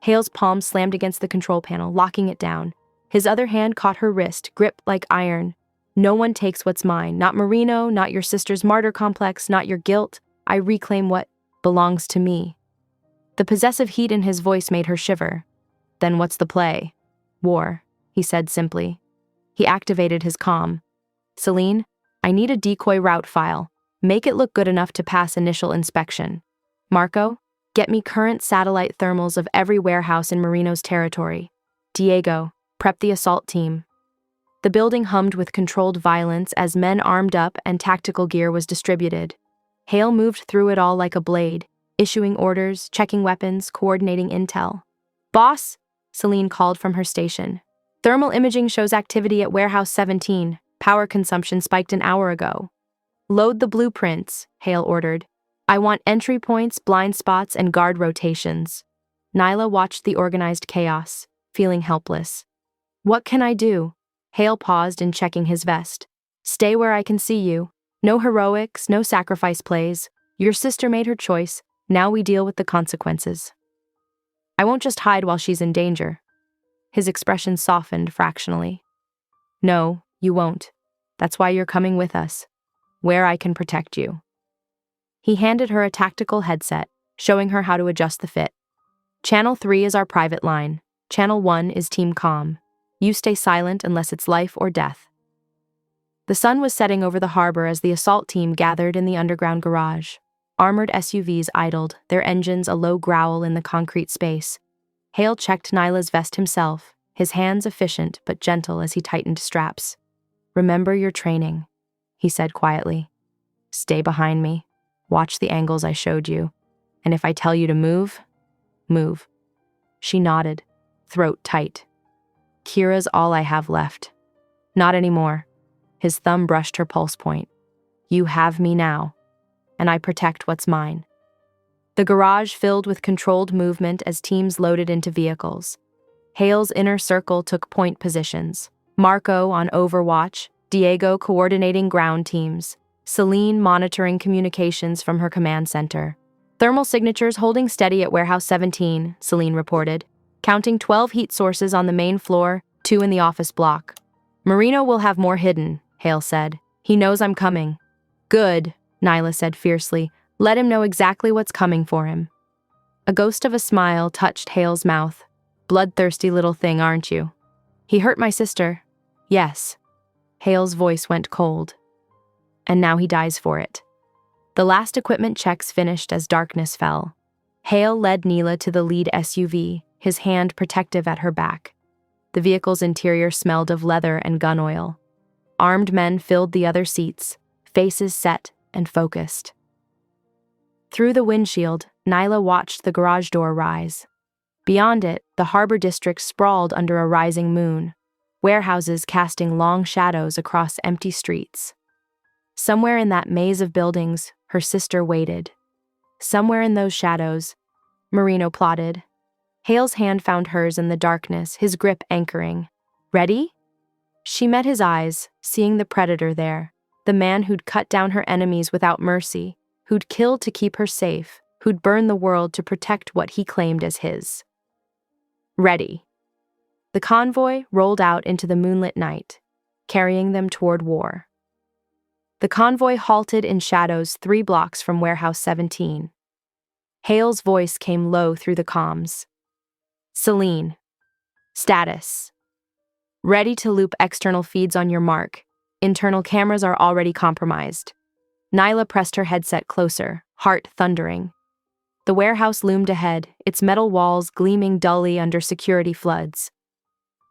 Hale's palm slammed against the control panel, locking it down. His other hand caught her wrist, grip like iron. "No one takes what's mine. Not Marino, not your sister's martyr complex, not your guilt. I reclaim what belongs to me." The possessive heat in his voice made her shiver. "Then what's the play?" "War," he said simply. He activated his comm. "Celine, I need a decoy route file. Make it look good enough to pass initial inspection. Marco, get me current satellite thermals of every warehouse in Marino's territory. Diego, prep the assault team." The building hummed with controlled violence as men armed up and tactical gear was distributed. Hale moved through it all like a blade, issuing orders, checking weapons, coordinating intel. "Boss," Celine called from her station. "Thermal imaging shows activity at Warehouse 17. Power consumption spiked an hour ago." "Load the blueprints," Hale ordered. "I want entry points, blind spots, and guard rotations." Nyla watched the organized chaos, feeling helpless. "What can I do?" Hale paused in checking his vest. "Stay where I can see you. No heroics, no sacrifice plays. Your sister made her choice. Now we deal with the consequences." "I won't just hide while she's in danger." His expression softened fractionally. "No, you won't. That's why you're coming with us. Where I can protect you." He handed her a tactical headset, showing her how to adjust the fit. "Channel 3 is our private line. Channel 1 is Team Comm. You stay silent unless it's life or death." The sun was setting over the harbor as the assault team gathered in the underground garage. Armored SUVs idled, their engines a low growl in the concrete space. Hale checked Nyla's vest himself, his hands efficient but gentle as he tightened straps. "Remember your training," he said quietly. "Stay behind me. Watch the angles I showed you. And if I tell you to move, move." She nodded, throat tight. "Kira's all I have left." "Not anymore." His thumb brushed her pulse point. "You have me now, and I protect what's mine." The garage filled with controlled movement as teams loaded into vehicles. Hale's inner circle took point positions. Marco on overwatch, Diego coordinating ground teams. Celine monitoring communications from her command center. Thermal signatures holding steady at Warehouse 17, Celine reported, counting 12 heat sources on the main floor, 2 in the office block. Marino will have more hidden, Hale said. He knows I'm coming. Good, Nyla said fiercely. Let him know exactly what's coming for him. A ghost of a smile touched Hale's mouth. Bloodthirsty little thing, aren't you? He hurt my sister. Yes. Hale's voice went cold. And now he dies for it. The last equipment checks finished as darkness fell. Hale led Neela to the lead SUV, his hand protective at her back. The vehicle's interior smelled of leather and gun oil. Armed men filled the other seats, faces set and focused. Through the windshield, Nyla watched the garage door rise. Beyond it, the harbor district sprawled under a rising moon, warehouses casting long shadows across empty streets. Somewhere in that maze of buildings, her sister waited. Somewhere in those shadows, Marino plotted. Hale's hand found hers in the darkness, his grip anchoring. Ready? She met his eyes, seeing the predator there, the man who'd cut down her enemies without mercy, who'd kill to keep her safe, who'd burn the world to protect what he claimed as his. Ready. The convoy rolled out into the moonlit night, carrying them toward war. The convoy halted in shadows 3 blocks from Warehouse 17. Hale's voice came low through the comms. Celine. Status. Ready to loop external feeds on your mark. Internal cameras are already compromised. Nyla pressed her headset closer, heart thundering. The warehouse loomed ahead, its metal walls gleaming dully under security floods.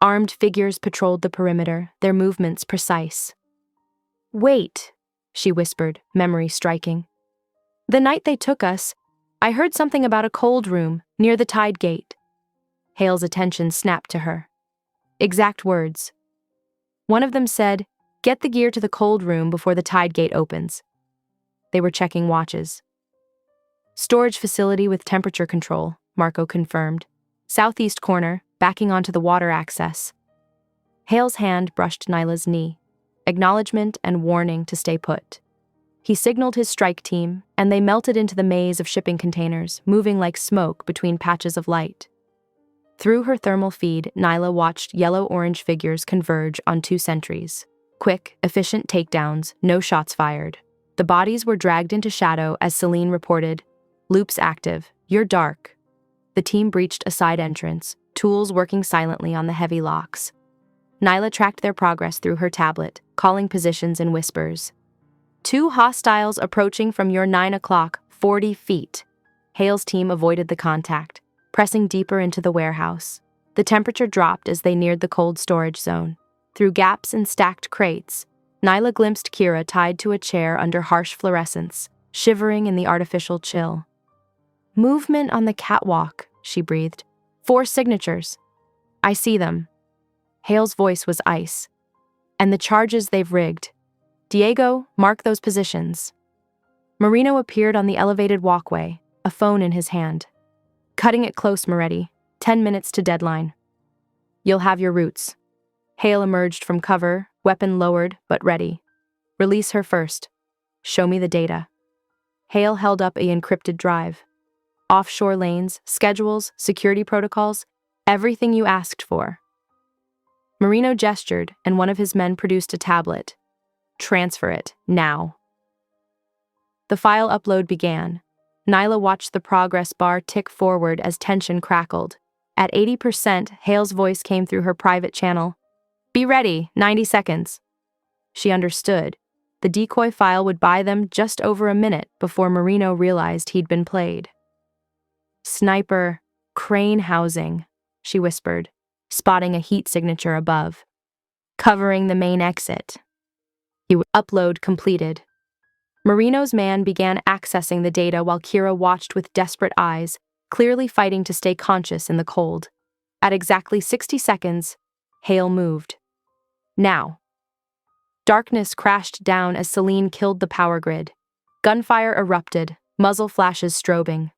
Armed figures patrolled the perimeter, their movements precise. Wait, she whispered, memory striking. The night they took us, I heard something about a cold room near the tide gate. Hale's attention snapped to her. Exact words. One of them said, "Get the gear to the cold room before the tide gate opens." They were checking watches. Storage facility with temperature control, Marco confirmed. Southeast corner, backing onto the water access. Hale's hand brushed Nyla's knee. Acknowledgement and warning to stay put. He signaled his strike team, and they melted into the maze of shipping containers, moving like smoke between patches of light. Through her thermal feed, Nyla watched yellow-orange figures converge on 2 sentries. Quick, efficient takedowns, no shots fired. The bodies were dragged into shadow as Celine reported, "Loops active, you're dark." The team breached a side entrance, tools working silently on the heavy locks. Nyla tracked their progress through her tablet, calling positions in whispers. 2 hostiles approaching from your 9 o'clock, 40 feet. Hale's team avoided the contact, pressing deeper into the warehouse. The temperature dropped as they neared the cold storage zone. Through gaps in stacked crates, Nyla glimpsed Kira tied to a chair under harsh fluorescence, shivering in the artificial chill. Movement on the catwalk, she breathed. 4 signatures. I see them. Hale's voice was ice. And the charges they've rigged. Diego, mark those positions. Marino appeared on the elevated walkway, a phone in his hand. Cutting it close, Moretti. 10 minutes to deadline. You'll have your routes. Hale emerged from cover, weapon lowered, but ready. Release her first. Show me the data. Hale held up a encrypted drive. Offshore lanes, schedules, security protocols, everything you asked for. Marino gestured, and one of his men produced a tablet. Transfer it, now. The file upload began. Nyla watched the progress bar tick forward as tension crackled. At 80%, Hale's voice came through her private channel. Be ready, 90 seconds. She understood. The decoy file would buy them just over a minute before Marino realized he'd been played. Sniper, crane housing, she whispered, spotting a heat signature above. Covering the main exit. Upload completed. Marino's man began accessing the data while Kira watched with desperate eyes, clearly fighting to stay conscious in the cold. At exactly 60 seconds, Hale moved. Now. Darkness crashed down as Celine killed the power grid. Gunfire erupted, muzzle flashes strobing.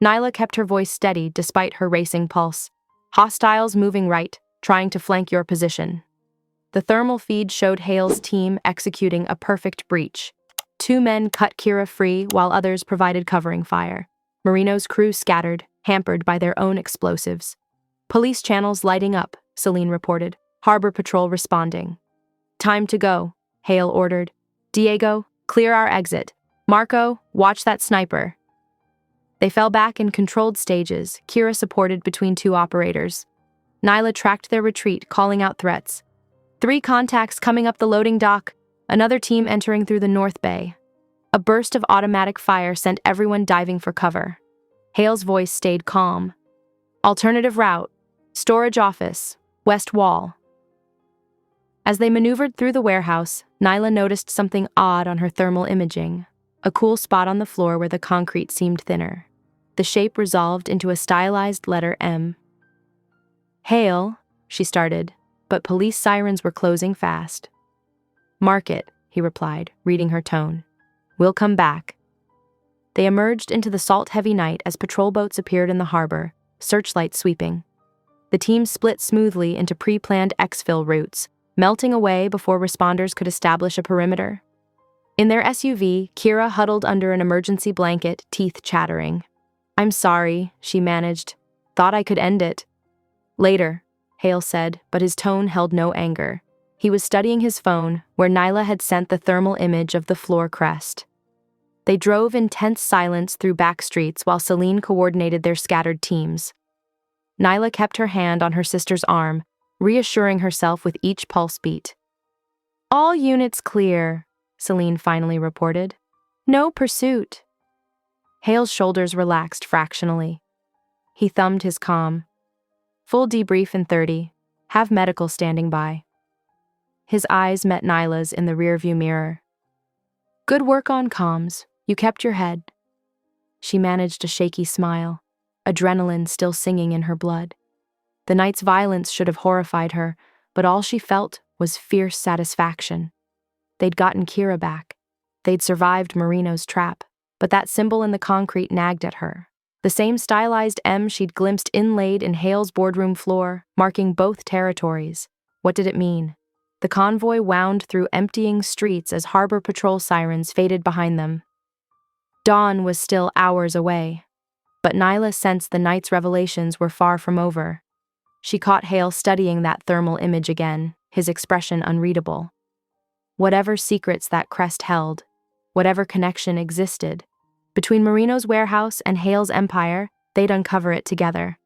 Nyla kept her voice steady despite her racing pulse. Hostiles moving right, trying to flank your position. The thermal feed showed Hale's team executing a perfect breach. 2 men cut Kira free while others provided covering fire. Marino's crew scattered, hampered by their own explosives. Police channels lighting up, Celine reported. Harbor patrol responding. Time to go, Hale ordered. Diego, clear our exit. Marco, watch that sniper. They fell back in controlled stages, Kira supported between 2 operators. Nyla tracked their retreat, calling out threats. 3 contacts coming up the loading dock, another team entering through the North Bay. A burst of automatic fire sent everyone diving for cover. Hale's voice stayed calm. Alternative route, storage office, west wall. As they maneuvered through the warehouse, Nyla noticed something odd on her thermal imaging, a cool spot on the floor where the concrete seemed thinner. The shape resolved into a stylized letter M. Hale, she started, but police sirens were closing fast. Mark it, he replied, reading her tone. We'll come back. They emerged into the salt-heavy night as patrol boats appeared in the harbor, searchlights sweeping. The team split smoothly into pre-planned exfil routes, melting away before responders could establish a perimeter. In their SUV, Kira huddled under an emergency blanket, teeth chattering. I'm sorry, she managed. Thought I could end it. Later, Hale said, but his tone held no anger. He was studying his phone, where Nyla had sent the thermal image of the floor crest. They drove in tense silence through back streets while Celine coordinated their scattered teams. Nyla kept her hand on her sister's arm, reassuring herself with each pulse beat. All units clear, Celine finally reported. No pursuit. Hale's shoulders relaxed fractionally. He thumbed his comm. Full debrief in 30. Have medical standing by. His eyes met Nyla's in the rearview mirror. Good work on comms. You kept your head. She managed a shaky smile, adrenaline still singing in her blood. The night's violence should have horrified her, but all she felt was fierce satisfaction. They'd gotten Kira back. They'd survived Marino's trap, but that symbol in the concrete nagged at her. The same stylized M she'd glimpsed inlaid in Hale's boardroom floor, marking both territories. What did it mean? The convoy wound through emptying streets as harbor patrol sirens faded behind them. Dawn was still hours away, but Nyla sensed the night's revelations were far from over. She caught Hale studying that thermal image again, his expression unreadable. Whatever secrets that crest held, whatever connection existed, between Marino's warehouse and Hale's empire, they'd uncover it together.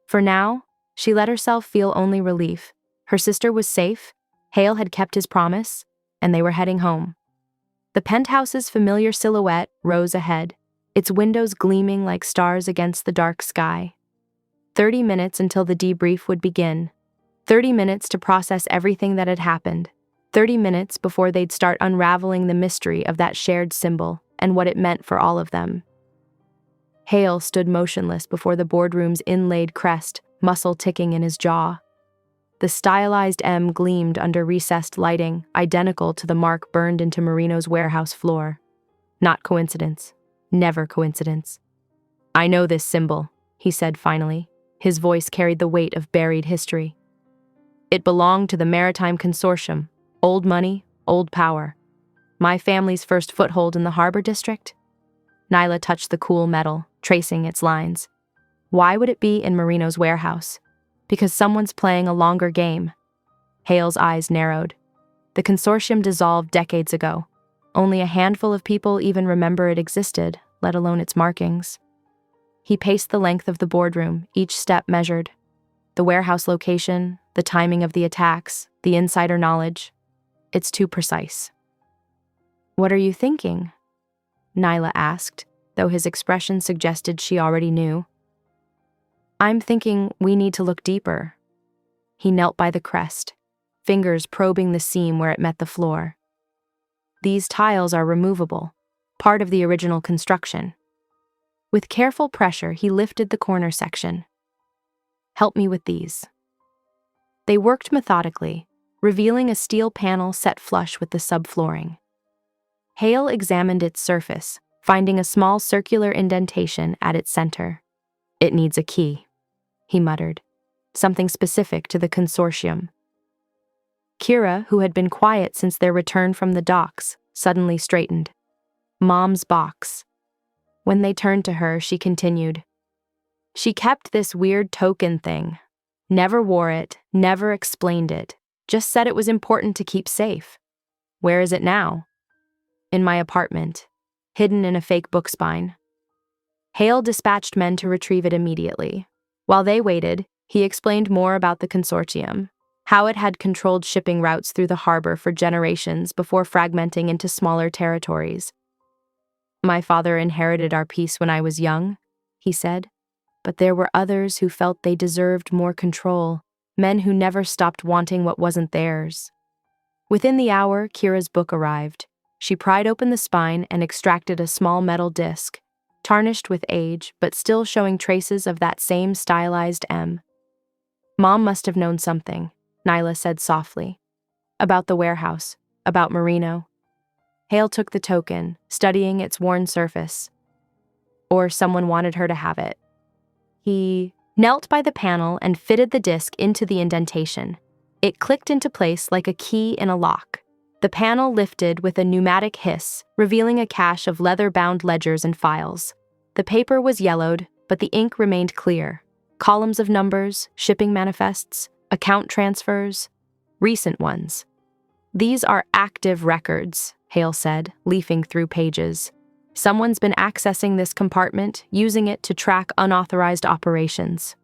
For now, she let herself feel only relief. Her sister was safe, Hale had kept his promise, and they were heading home. The penthouse's familiar silhouette rose ahead, its windows gleaming like stars against the dark sky. 30 minutes until the debrief would begin. 30 minutes to process everything that had happened. 30 minutes before they'd start unraveling the mystery of that shared symbol and what it meant for all of them. Hale stood motionless before the boardroom's inlaid crest, muscle ticking in his jaw. The stylized M gleamed under recessed lighting, identical to the mark burned into Marino's warehouse floor. Not coincidence. Never coincidence. I know this symbol, he said finally. His voice carried the weight of buried history. It belonged to the Maritime Consortium. Old money, old power. My family's first foothold in the harbor district? Nyla touched the cool metal, tracing its lines. Why would it be in Marino's warehouse? Because someone's playing a longer game. Hale's eyes narrowed. The consortium dissolved decades ago. Only a handful of people even remember it existed, let alone its markings. He paced the length of the boardroom, each step measured. The warehouse location, the timing of the attacks, the insider knowledge. It's too precise. What are you thinking? Nyla asked, though his expression suggested she already knew. I'm thinking we need to look deeper. He knelt by the crest, fingers probing the seam where it met the floor. These tiles are removable, part of the original construction. With careful pressure, he lifted the corner section. Help me with these. They worked methodically, revealing a steel panel set flush with the subflooring. Hale examined its surface, finding a small circular indentation at its center. It needs a key, he muttered, something specific to the consortium. Kira, who had been quiet since their return from the docks, suddenly straightened. Mom's box. When they turned to her, she continued. She kept this weird token thing. Never wore it, never explained it, just said it was important to keep safe. Where is it now? In my apartment, hidden in a fake book spine. Hale dispatched men to retrieve it immediately. While they waited, he explained more about the consortium, how it had controlled shipping routes through the harbor for generations before fragmenting into smaller territories. My father inherited our peace when I was young, he said, but there were others who felt they deserved more control, men who never stopped wanting what wasn't theirs. Within the hour, Kira's book arrived. She pried open the spine and extracted a small metal disc, tarnished with age, but still showing traces of that same stylized M. Mom must have known something, Nyla said softly. About the warehouse, about Marino. Hale took the token, studying its worn surface. Or someone wanted her to have it. He knelt by the panel and fitted the disc into the indentation. It clicked into place like a key in a lock. The panel lifted with a pneumatic hiss, revealing a cache of leather-bound ledgers and files. The paper was yellowed, but the ink remained clear. Columns of numbers, shipping manifests, account transfers, recent ones. These are active records, Hale said, leafing through pages. Someone's been accessing this compartment, using it to track unauthorized operations.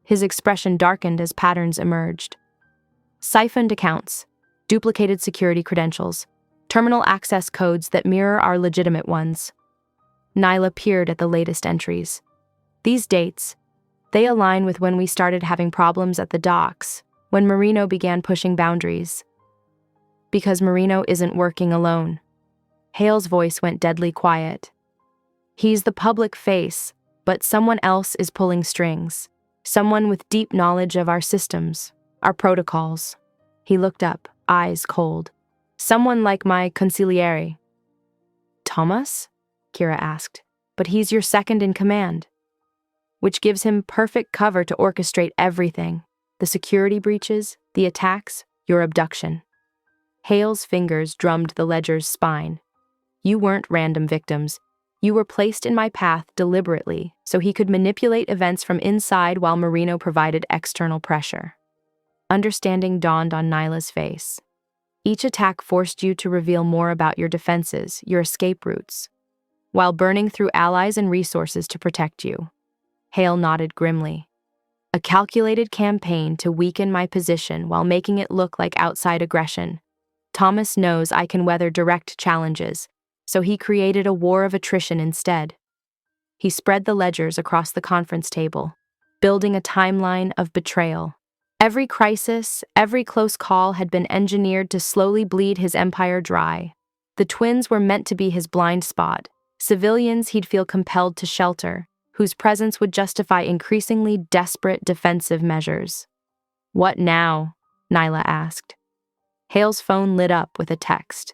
His expression darkened as patterns emerged. Siphoned accounts, duplicated security credentials, terminal access codes that mirror our legitimate ones. Nyla peered at the latest entries. These dates, they align with when we started having problems at the docks, when Marino began pushing boundaries. Because Marino isn't working alone. Hale's voice went deadly quiet. He's the public face, but someone else is pulling strings. Someone with deep knowledge of our systems, our protocols. He looked up, eyes cold. Someone like my consigliere. Thomas? Kira asked. But he's your second in command. Which gives him perfect cover to orchestrate everything. The security breaches, the attacks, your abduction. Hale's fingers drummed the ledger's spine. You weren't random victims. You were placed in my path deliberately, so he could manipulate events from inside while Marino provided external pressure. Understanding dawned on Nyla's face. Each attack forced you to reveal more about your defenses, your escape routes, while burning through allies and resources to protect you. Hale nodded grimly. A calculated campaign to weaken my position while making it look like outside aggression. Thomas knows I can weather direct challenges, so he created a war of attrition instead. He spread the ledgers across the conference table, building a timeline of betrayal. Every crisis, every close call had been engineered to slowly bleed his empire dry. The twins were meant to be his blind spot, civilians he'd feel compelled to shelter, whose presence would justify increasingly desperate defensive measures. What now? Nyla asked. Hale's phone lit up with a text.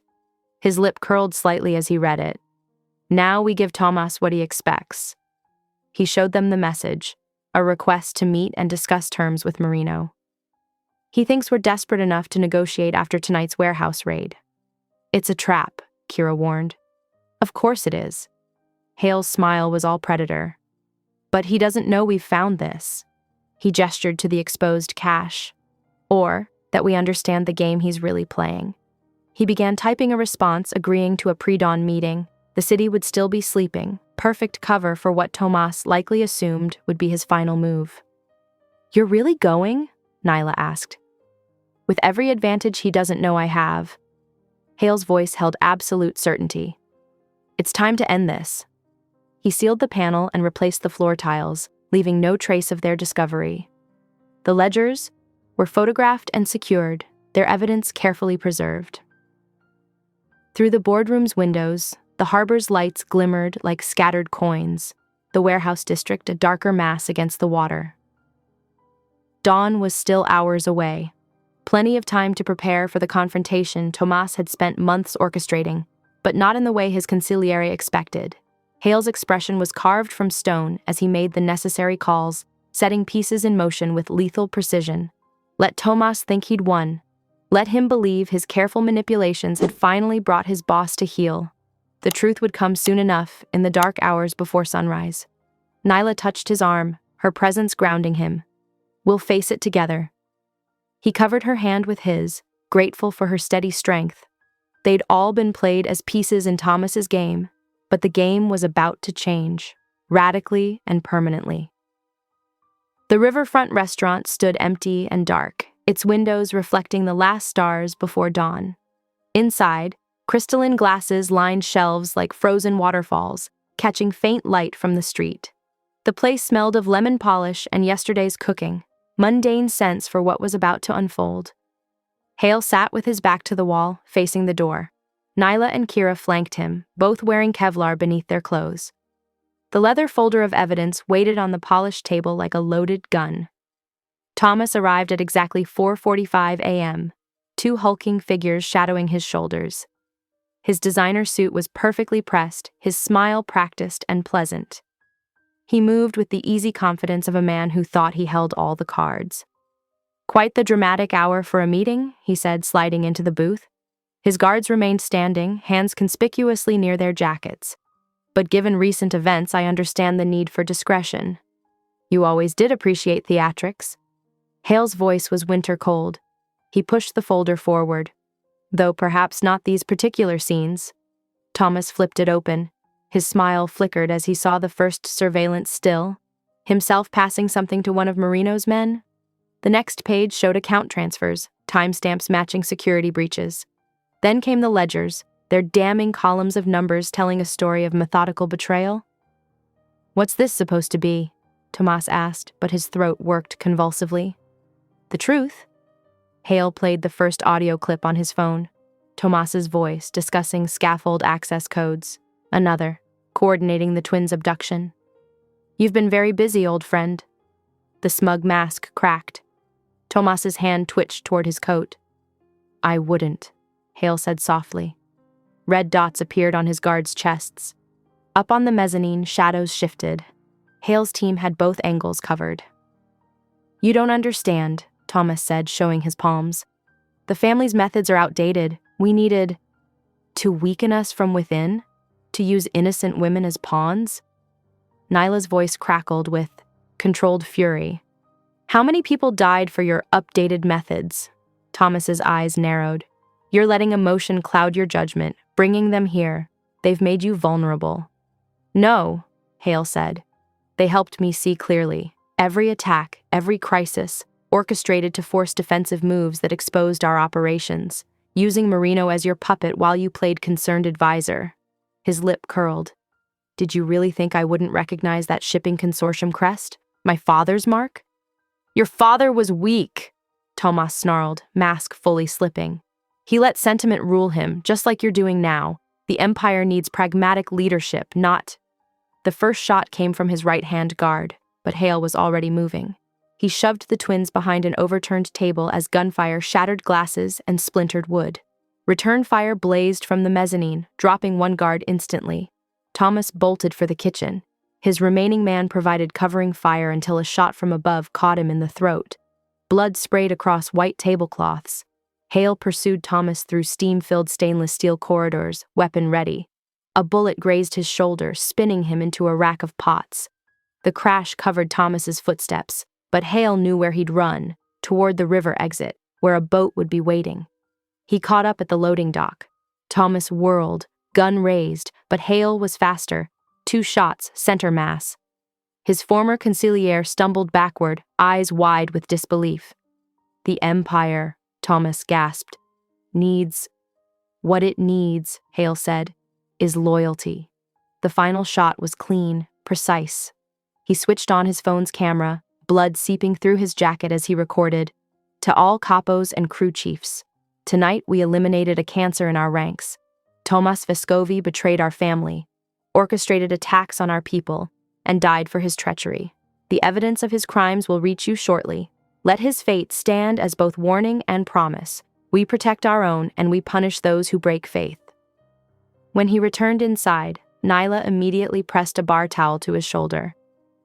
His lip curled slightly as he read it. Now we give Thomas what he expects. He showed them the message, a request to meet and discuss terms with Marino. He thinks we're desperate enough to negotiate after tonight's warehouse raid. It's a trap, Kira warned. Of course it is. Hale's smile was all predator. But he doesn't know we've found this. He gestured to the exposed cache. Or that we understand the game he's really playing. He began typing a response agreeing to a pre-dawn meeting. The city would still be sleeping, perfect cover for what Tomas likely assumed would be his final move. You're really going? Nyla asked. With every advantage he doesn't know I have. Hale's voice held absolute certainty. It's time to end this. He sealed the panel and replaced the floor tiles, leaving no trace of their discovery. The ledgers were photographed and secured, their evidence carefully preserved. Through the boardroom's windows, the harbor's lights glimmered like scattered coins, the warehouse district a darker mass against the water. Dawn was still hours away. Plenty of time to prepare for the confrontation Tomas had spent months orchestrating, but not in the way his consigliere expected. Hale's expression was carved from stone as he made the necessary calls, setting pieces in motion with lethal precision. Let Tomas think he'd won. Let him believe his careful manipulations had finally brought his boss to heel. The truth would come soon enough, in the dark hours before sunrise. Nyla touched his arm, her presence grounding him. We'll face it together. He covered her hand with his, grateful for her steady strength. They'd all been played as pieces in Thomas's game, but the game was about to change, radically and permanently. The riverfront restaurant stood empty and dark, its windows reflecting the last stars before dawn. Inside, crystalline glasses lined shelves like frozen waterfalls, catching faint light from the street. The place smelled of lemon polish and yesterday's cooking, mundane scents for what was about to unfold. Hale sat with his back to the wall, facing the door. Nyla and Kira flanked him, both wearing Kevlar beneath their clothes. The leather folder of evidence waited on the polished table like a loaded gun. Thomas arrived at exactly 4:45 a.m., two hulking figures shadowing his shoulders. His designer suit was perfectly pressed, his smile practiced and pleasant. He moved with the easy confidence of a man who thought he held all the cards. "Quite the dramatic hour for a meeting," he said, sliding into the booth. His guards remained standing, hands conspicuously near their jackets. "But given recent events, I understand the need for discretion. You always did appreciate theatrics." Hale's voice was winter cold. He pushed the folder forward. "Though perhaps not these particular scenes." Thomas flipped it open. His smile flickered as he saw the first surveillance still, himself passing something to one of Marino's men. The next page showed account transfers, timestamps matching security breaches. Then came the ledgers, their damning columns of numbers telling a story of methodical betrayal. "What's this supposed to be?" Tomas asked, but his throat worked convulsively. "The truth." Hale played the first audio clip on his phone. Tomas's voice discussing scaffold access codes. Another, coordinating the twins' abduction. "You've been very busy, old friend." The smug mask cracked. Tomas's hand twitched toward his coat. "I wouldn't," Hale said softly. Red dots appeared on his guards' chests. Up on the mezzanine, shadows shifted. Hale's team had both angles covered. "You don't understand," Thomas said, showing his palms. "The family's methods are outdated. We needed to weaken us from within, to use innocent women as pawns." Nyla's voice crackled with controlled fury. "How many people died for your updated methods?" Thomas's eyes narrowed. "You're letting emotion cloud your judgment, bringing them here. They've made you vulnerable." "No," Hale said. "They helped me see clearly. Every attack, every crisis, orchestrated to force defensive moves that exposed our operations, using Marino as your puppet while you played concerned advisor." His lip curled. "Did you really think I wouldn't recognize that shipping consortium crest? My father's mark?" "Your father was weak," Tomas snarled, mask fully slipping. "He let sentiment rule him, just like you're doing now. The Empire needs pragmatic leadership, not—" The first shot came from his right-hand guard, but Hale was already moving. He shoved the twins behind an overturned table as gunfire shattered glasses and splintered wood. Return fire blazed from the mezzanine, dropping one guard instantly. Thomas bolted for the kitchen. His remaining man provided covering fire until a shot from above caught him in the throat. Blood sprayed across white tablecloths. Hale pursued Thomas through steam-filled stainless steel corridors, weapon ready. A bullet grazed his shoulder, spinning him into a rack of pots. The crash covered Thomas's footsteps, but Hale knew where he'd run, toward the river exit, where a boat would be waiting. He caught up at the loading dock. Thomas whirled, gun raised, but Hale was faster. 2 shots, center mass. His former consigliere stumbled backward, eyes wide with disbelief. "The Empire," Thomas gasped. What it needs," Hale said, "is loyalty." The final shot was clean, precise. He switched on his phone's camera, blood seeping through his jacket as he recorded, "To all capos and crew chiefs. Tonight we eliminated a cancer in our ranks. Tomas Vescovi betrayed our family, orchestrated attacks on our people, and died for his treachery. The evidence of his crimes will reach you shortly. Let his fate stand as both warning and promise. We protect our own and we punish those who break faith." When he returned inside, Nyla immediately pressed a bar towel to his shoulder.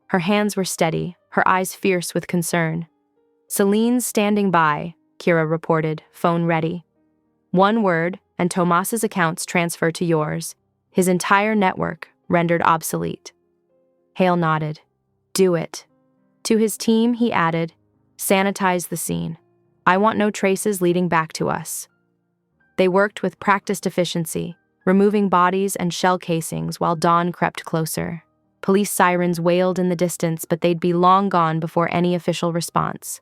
Her hands were steady, her eyes fierce with concern. "Celine's standing by," Kira reported, phone ready. "One word, and Tomas's accounts transfer to yours. his entire network rendered obsolete. Hale nodded. Do it. To his team, he added, sanitize the scene. I want no traces leading back to us. They worked with practiced efficiency, removing bodies and shell casings while dawn crept closer. Police sirens wailed in the distance, but they'd be long gone before any official response.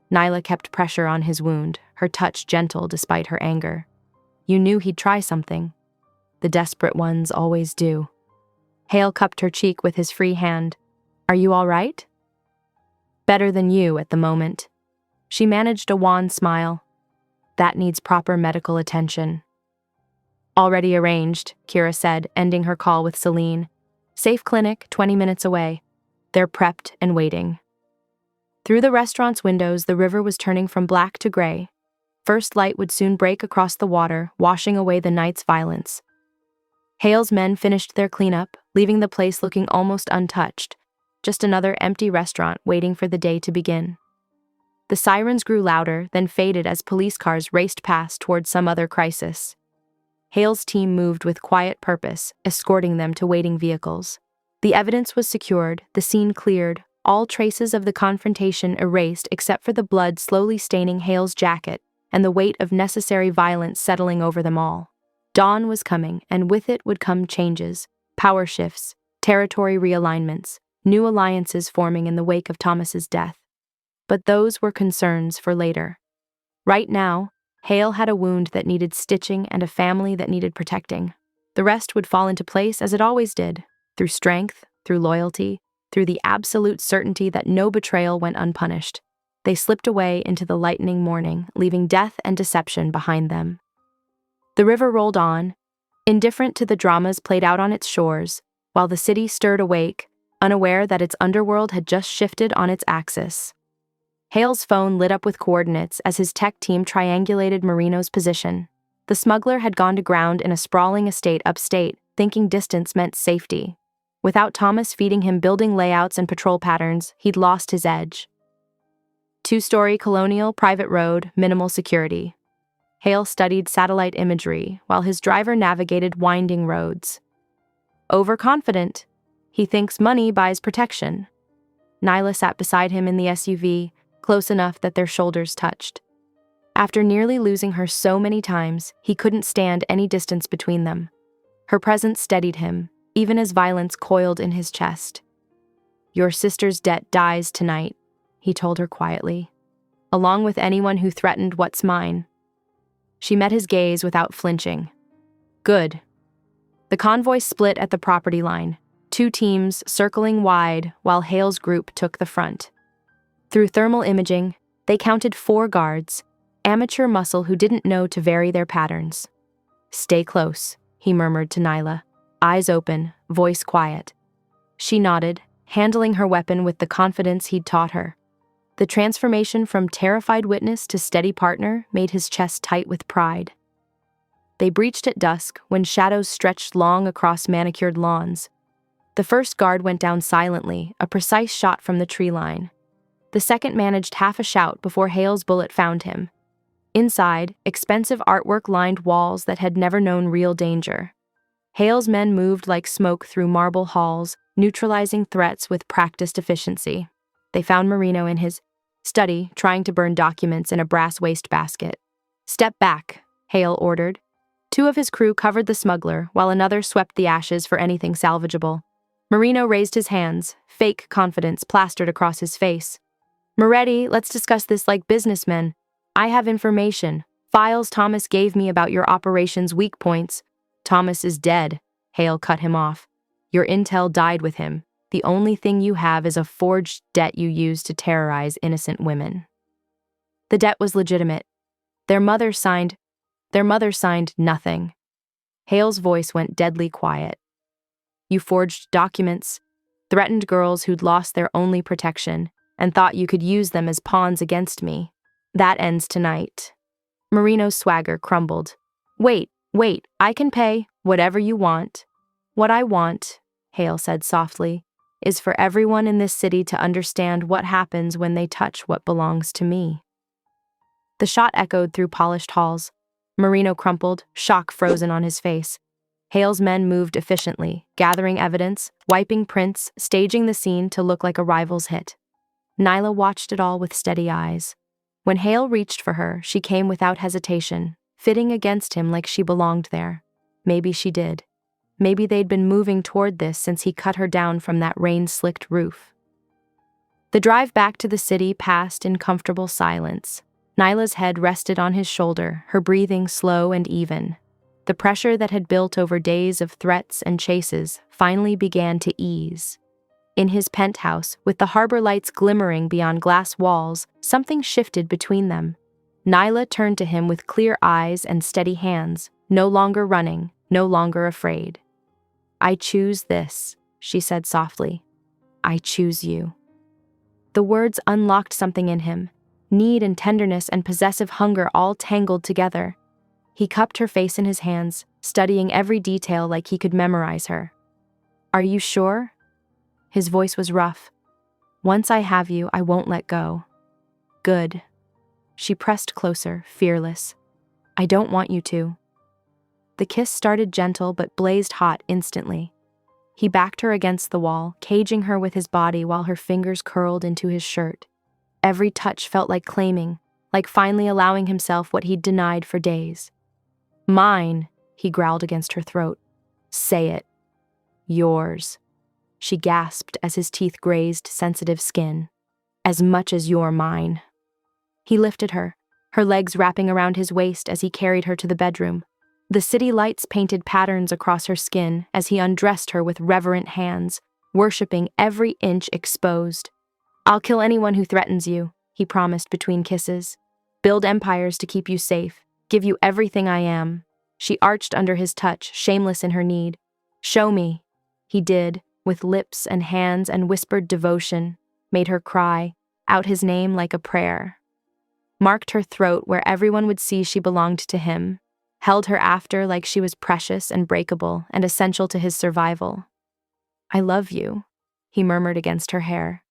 Nyla kept pressure on his wound, her touch gentle despite her anger. You knew he'd try something. The desperate ones always do. Hale cupped her cheek with his free hand. Are you all right? Better than you at the moment. She managed a wan smile. That needs proper medical attention. Already arranged, Kira said, ending her call with Celine. Safe clinic, 20 minutes away. They're prepped and waiting. Through the restaurant's windows, the river was turning from black to gray. First light would soon break across the water, washing away the night's violence. Hale's men finished their cleanup, leaving the place looking almost untouched, just another empty restaurant waiting for the day to begin. The sirens grew louder, then faded as police cars raced past toward some other crisis. Hale's team moved with quiet purpose, escorting them to waiting vehicles. The evidence was secured, the scene cleared, all traces of the confrontation erased except for the blood slowly staining Hale's jacket and the weight of necessary violence settling over them all. Dawn was coming, and with it would come changes, power shifts, territory realignments, new alliances forming in the wake of Thomas's death. But those were concerns for later. Right now, Hale had a wound that needed stitching and a family that needed protecting. The rest would fall into place as it always did, through strength, through loyalty, through the absolute certainty that no betrayal went unpunished. They slipped away into the lightening morning, leaving death and deception behind them. The river rolled on, indifferent to the dramas played out on its shores, while the city stirred awake, unaware that its underworld had just shifted on its axis. Hale's phone lit up with coordinates as his tech team triangulated Marino's position. The smuggler had gone to ground in a sprawling estate upstate, thinking distance meant safety. Without Thomas feeding him building layouts and patrol patterns, he'd lost his edge. 2-story colonial private road, minimal security. Hale studied satellite imagery while his driver navigated winding roads. Overconfident, he thinks money buys protection. Nyla sat beside him in the SUV, close enough that their shoulders touched. After nearly losing her so many times, he couldn't stand any distance between them. Her presence steadied him, even as violence coiled in his chest. Your sister's debt dies tonight, he told her quietly, along with anyone who threatened what's mine. She met his gaze without flinching. Good. The convoy split at the property line, 2 teams circling wide while Hale's group took the front. Through thermal imaging, they counted 4 guards, amateur muscle who didn't know to vary their patterns. Stay close, he murmured to Nyla, eyes open, voice quiet. She nodded, handling her weapon with the confidence he'd taught her. The transformation from terrified witness to steady partner made his chest tight with pride. They breached at dusk when shadows stretched long across manicured lawns. The first guard went down silently, a precise shot from the tree line. The second managed half a shout before Hale's bullet found him. Inside, expensive artwork lined walls that had never known real danger. Hale's men moved like smoke through marble halls, neutralizing threats with practiced efficiency. They found Marino in his study, trying to burn documents in a brass wastebasket. Step back, Hale ordered. 2 of his crew covered the smuggler, while another swept the ashes for anything salvageable. Marino raised his hands, fake confidence plastered across his face. Moretti, let's discuss this like businessmen. I have information, files Thomas gave me about your operation's weak points. Thomas is dead, Hale cut him off. Your intel died with him. The only thing you have is a forged debt you used to terrorize innocent women. The debt was legitimate. Their mother signed nothing. Hale's voice went deadly quiet. You forged documents, threatened girls who'd lost their only protection, and thought you could use them as pawns against me. That ends tonight. Marino's swagger crumbled. Wait, I can pay whatever you want. What I want, Hale said softly, is for everyone in this city to understand what happens when they touch what belongs to me. The shot echoed through polished halls. Marino crumpled, shock frozen on his face. Hale's men moved efficiently, gathering evidence, wiping prints, staging the scene to look like a rival's hit. Nyla watched it all with steady eyes. When Hale reached for her, she came without hesitation, fitting against him like she belonged there. Maybe she did. Maybe they'd been moving toward this since he cut her down from that rain-slicked roof. The drive back to the city passed in comfortable silence. Nyla's head rested on his shoulder, her breathing slow and even. The pressure that had built over days of threats and chases finally began to ease. In his penthouse, with the harbor lights glimmering beyond glass walls, something shifted between them. Nyla turned to him with clear eyes and steady hands, no longer running, no longer afraid. "I choose this," she said softly. "I choose you." The words unlocked something in him, need and tenderness and possessive hunger all tangled together. He cupped her face in his hands, studying every detail like he could memorize her. "Are you sure?" His voice was rough. "Once I have you, I won't let go." "Good." She pressed closer, fearless. "I don't want you to." The kiss started gentle but blazed hot instantly. He backed her against the wall, caging her with his body while her fingers curled into his shirt. Every touch felt like claiming, like finally allowing himself what he'd denied for days. "Mine," he growled against her throat. "Say it." "Yours," she gasped as his teeth grazed sensitive skin. "As much as you're mine." He lifted her, her legs wrapping around his waist as he carried her to the bedroom. The city lights painted patterns across her skin as he undressed her with reverent hands, worshipping every inch exposed. "I'll kill anyone who threatens you," he promised between kisses. "Build empires to keep you safe, give you everything I am." She arched under his touch, shameless in her need. "Show me." He did, with lips and hands and whispered devotion, made her cry, out his name like a prayer. Marked her throat where everyone would see she belonged to him, held her after like she was precious and breakable and essential to his survival. "I love you," he murmured against her hair.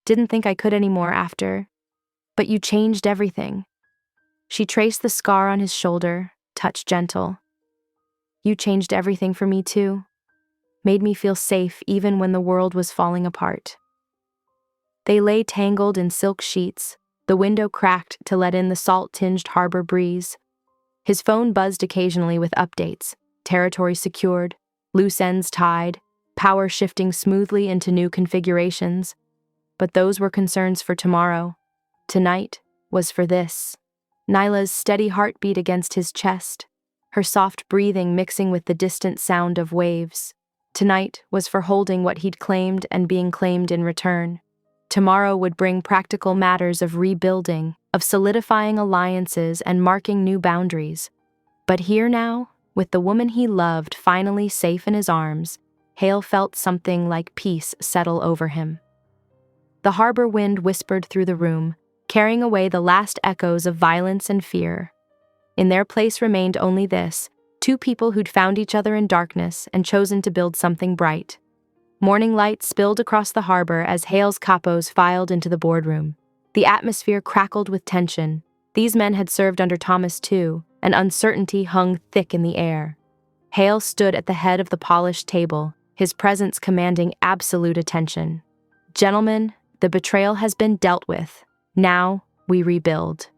"Didn't think I could anymore after. But you changed everything." She traced the scar on his shoulder, touch gentle. "You changed everything for me too. Made me feel safe even when the world was falling apart." They lay tangled in silk sheets, the window cracked to let in the salt-tinged harbor breeze. His phone buzzed occasionally with updates, territory secured, loose ends tied, power shifting smoothly into new configurations. But those were concerns for tomorrow. Tonight was for this. Nyla's steady heartbeat against his chest, her soft breathing mixing with the distant sound of waves. Tonight was for holding what he'd claimed and being claimed in return. Tomorrow would bring practical matters of rebuilding, of solidifying alliances and marking new boundaries. But here now, with the woman he loved finally safe in his arms, Hale felt something like peace settle over him. The harbor wind whispered through the room, carrying away the last echoes of violence and fear. In their place remained only this: two people who'd found each other in darkness and chosen to build something bright. Morning light spilled across the harbor as Hale's capos filed into the boardroom. The atmosphere crackled with tension. These men had served under Thomas too, and uncertainty hung thick in the air. Hale stood at the head of the polished table, his presence commanding absolute attention. "Gentlemen, the betrayal has been dealt with. Now, we rebuild."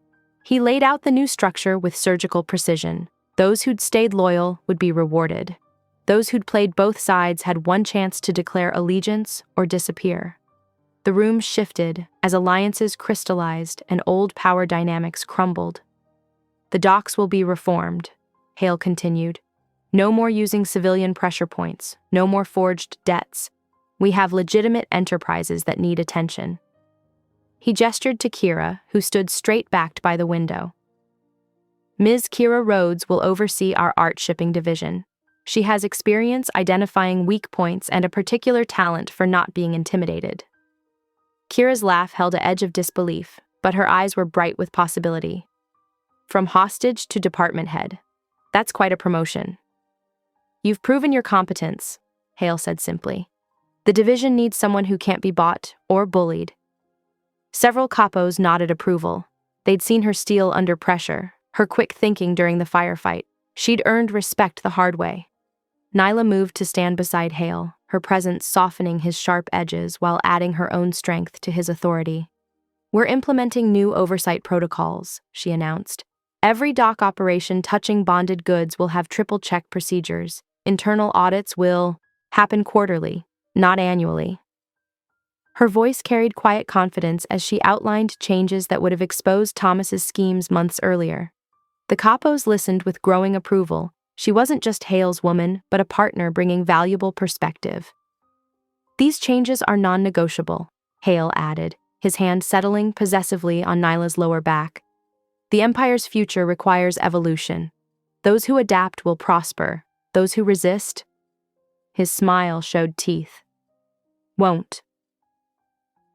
He laid out the new structure with surgical precision. Those who'd stayed loyal would be rewarded. Those who'd played both sides had one chance to declare allegiance or disappear. The room shifted as alliances crystallized and old power dynamics crumbled. "The docks will be reformed," Hale continued. "No more using civilian pressure points, no more forged debts. We have legitimate enterprises that need attention." He gestured to Kira, who stood straight-backed by the window. "Ms. Kira Rhodes will oversee our art shipping division. She has experience identifying weak points and a particular talent for not being intimidated." Kira's laugh held an edge of disbelief, but her eyes were bright with possibility. "From hostage to department head. That's quite a promotion." "You've proven your competence," Hale said simply. "The division needs someone who can't be bought or bullied." Several capos nodded approval. They'd seen her steel under pressure, her quick thinking during the firefight. She'd earned respect the hard way. Nyla moved to stand beside Hale, her presence softening his sharp edges while adding her own strength to his authority. "We're implementing new oversight protocols," she announced. "Every dock operation touching bonded goods will have triple-check procedures. Internal audits will happen quarterly, not annually." Her voice carried quiet confidence as she outlined changes that would have exposed Thomas's schemes months earlier. The capos listened with growing approval. She wasn't just Hale's woman, but a partner bringing valuable perspective. "These changes are non-negotiable," Hale added, his hand settling possessively on Nyla's lower back. "The Empire's future requires evolution. Those who adapt will prosper. Those who resist—" His smile showed teeth. "Won't."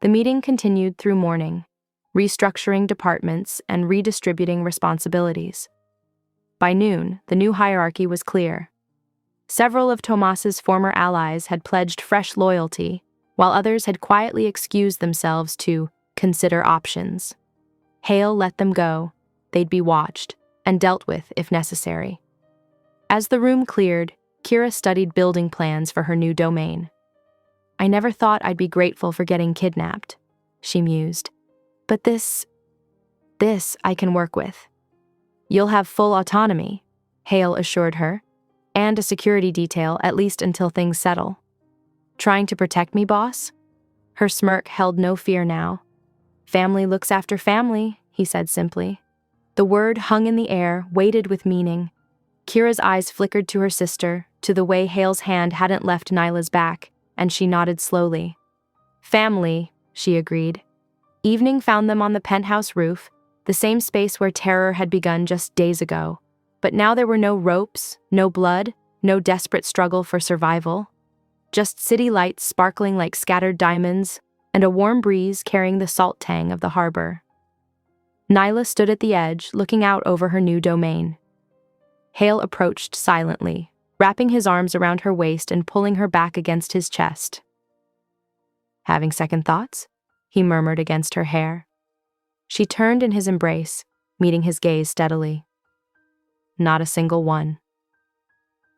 The meeting continued through morning, restructuring departments and redistributing responsibilities. By noon, the new hierarchy was clear. Several of Tomas's former allies had pledged fresh loyalty, while others had quietly excused themselves to consider options. Hale let them go. They'd be watched and dealt with if necessary. As the room cleared, Kira studied building plans for her new domain. "I never thought I'd be grateful for getting kidnapped," she mused. "But this I can work with." "You'll have full autonomy," Hale assured her, "and a security detail at least until things settle." "Trying to protect me, boss?" Her smirk held no fear now. "Family looks after family," he said simply. The word hung in the air, weighted with meaning. Kira's eyes flickered to her sister, to the way Hale's hand hadn't left Nyla's back, and she nodded slowly. "Family," she agreed. Evening found them on the penthouse roof, the same space where terror had begun just days ago. But now there were no ropes, no blood, no desperate struggle for survival. Just city lights sparkling like scattered diamonds, and a warm breeze carrying the salt tang of the harbor. Nyla stood at the edge, looking out over her new domain. Hale approached silently, wrapping his arms around her waist and pulling her back against his chest. "Having second thoughts?" he murmured against her hair. She turned in his embrace, meeting his gaze steadily. "Not a single one."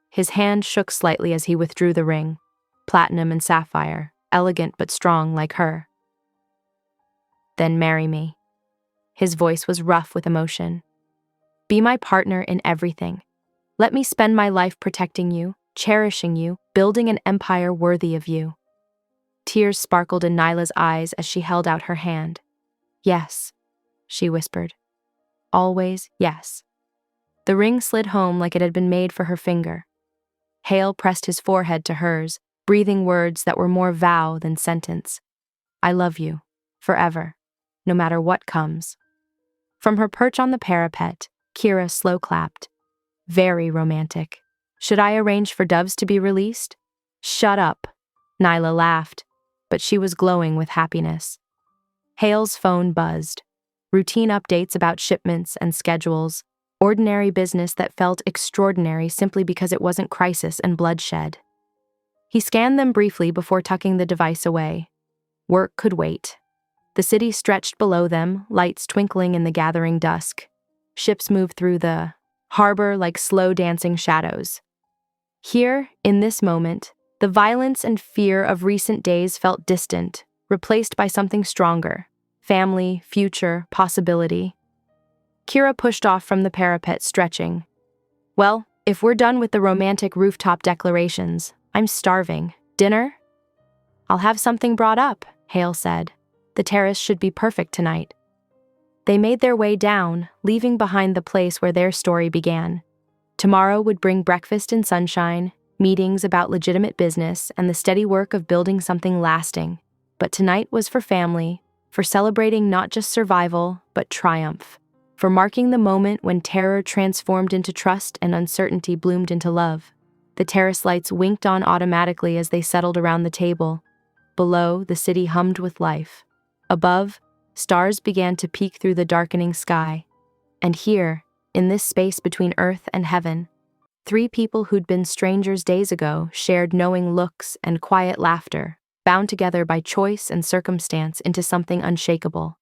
His hand shook slightly as he withdrew the ring, platinum and sapphire, elegant but strong like her. "Then marry me." His voice was rough with emotion. "Be my partner in everything. Let me spend my life protecting you, cherishing you, building an empire worthy of you." Tears sparkled in Nyla's eyes as she held out her hand. "Yes," she whispered. "Always yes." The ring slid home like it had been made for her finger. Hale pressed his forehead to hers, breathing words that were more vow than sentence. "I love you, forever, no matter what comes." From her perch on the parapet, Kira slow-clapped. "Very romantic. Should I arrange for doves to be released?" "Shut up," Nyla laughed, but she was glowing with happiness. Hale's phone buzzed. Routine updates about shipments and schedules, ordinary business that felt extraordinary simply because it wasn't crisis and bloodshed. He scanned them briefly before tucking the device away. Work could wait. The city stretched below them, lights twinkling in the gathering dusk. Ships moved through the harbor like slow dancing shadows. Here, in this moment, the violence and fear of recent days felt distant, replaced by something stronger: family, future, possibility. Kira pushed off from the parapet, stretching. "Well, if we're done with the romantic rooftop declarations, I'm starving. Dinner?" "I'll have something brought up," Hale said. "The terrace should be perfect tonight." They made their way down, leaving behind the place where their story began. Tomorrow would bring breakfast in sunshine, meetings about legitimate business, and the steady work of building something lasting. But tonight was for family, for celebrating not just survival, but triumph, for marking the moment when terror transformed into trust and uncertainty bloomed into love. The terrace lights winked on automatically as they settled around the table. Below, the city hummed with life. Above, stars began to peek through the darkening sky. And here, in this space between earth and heaven, three people who'd been strangers days ago shared knowing looks and quiet laughter, bound together by choice and circumstance into something unshakable.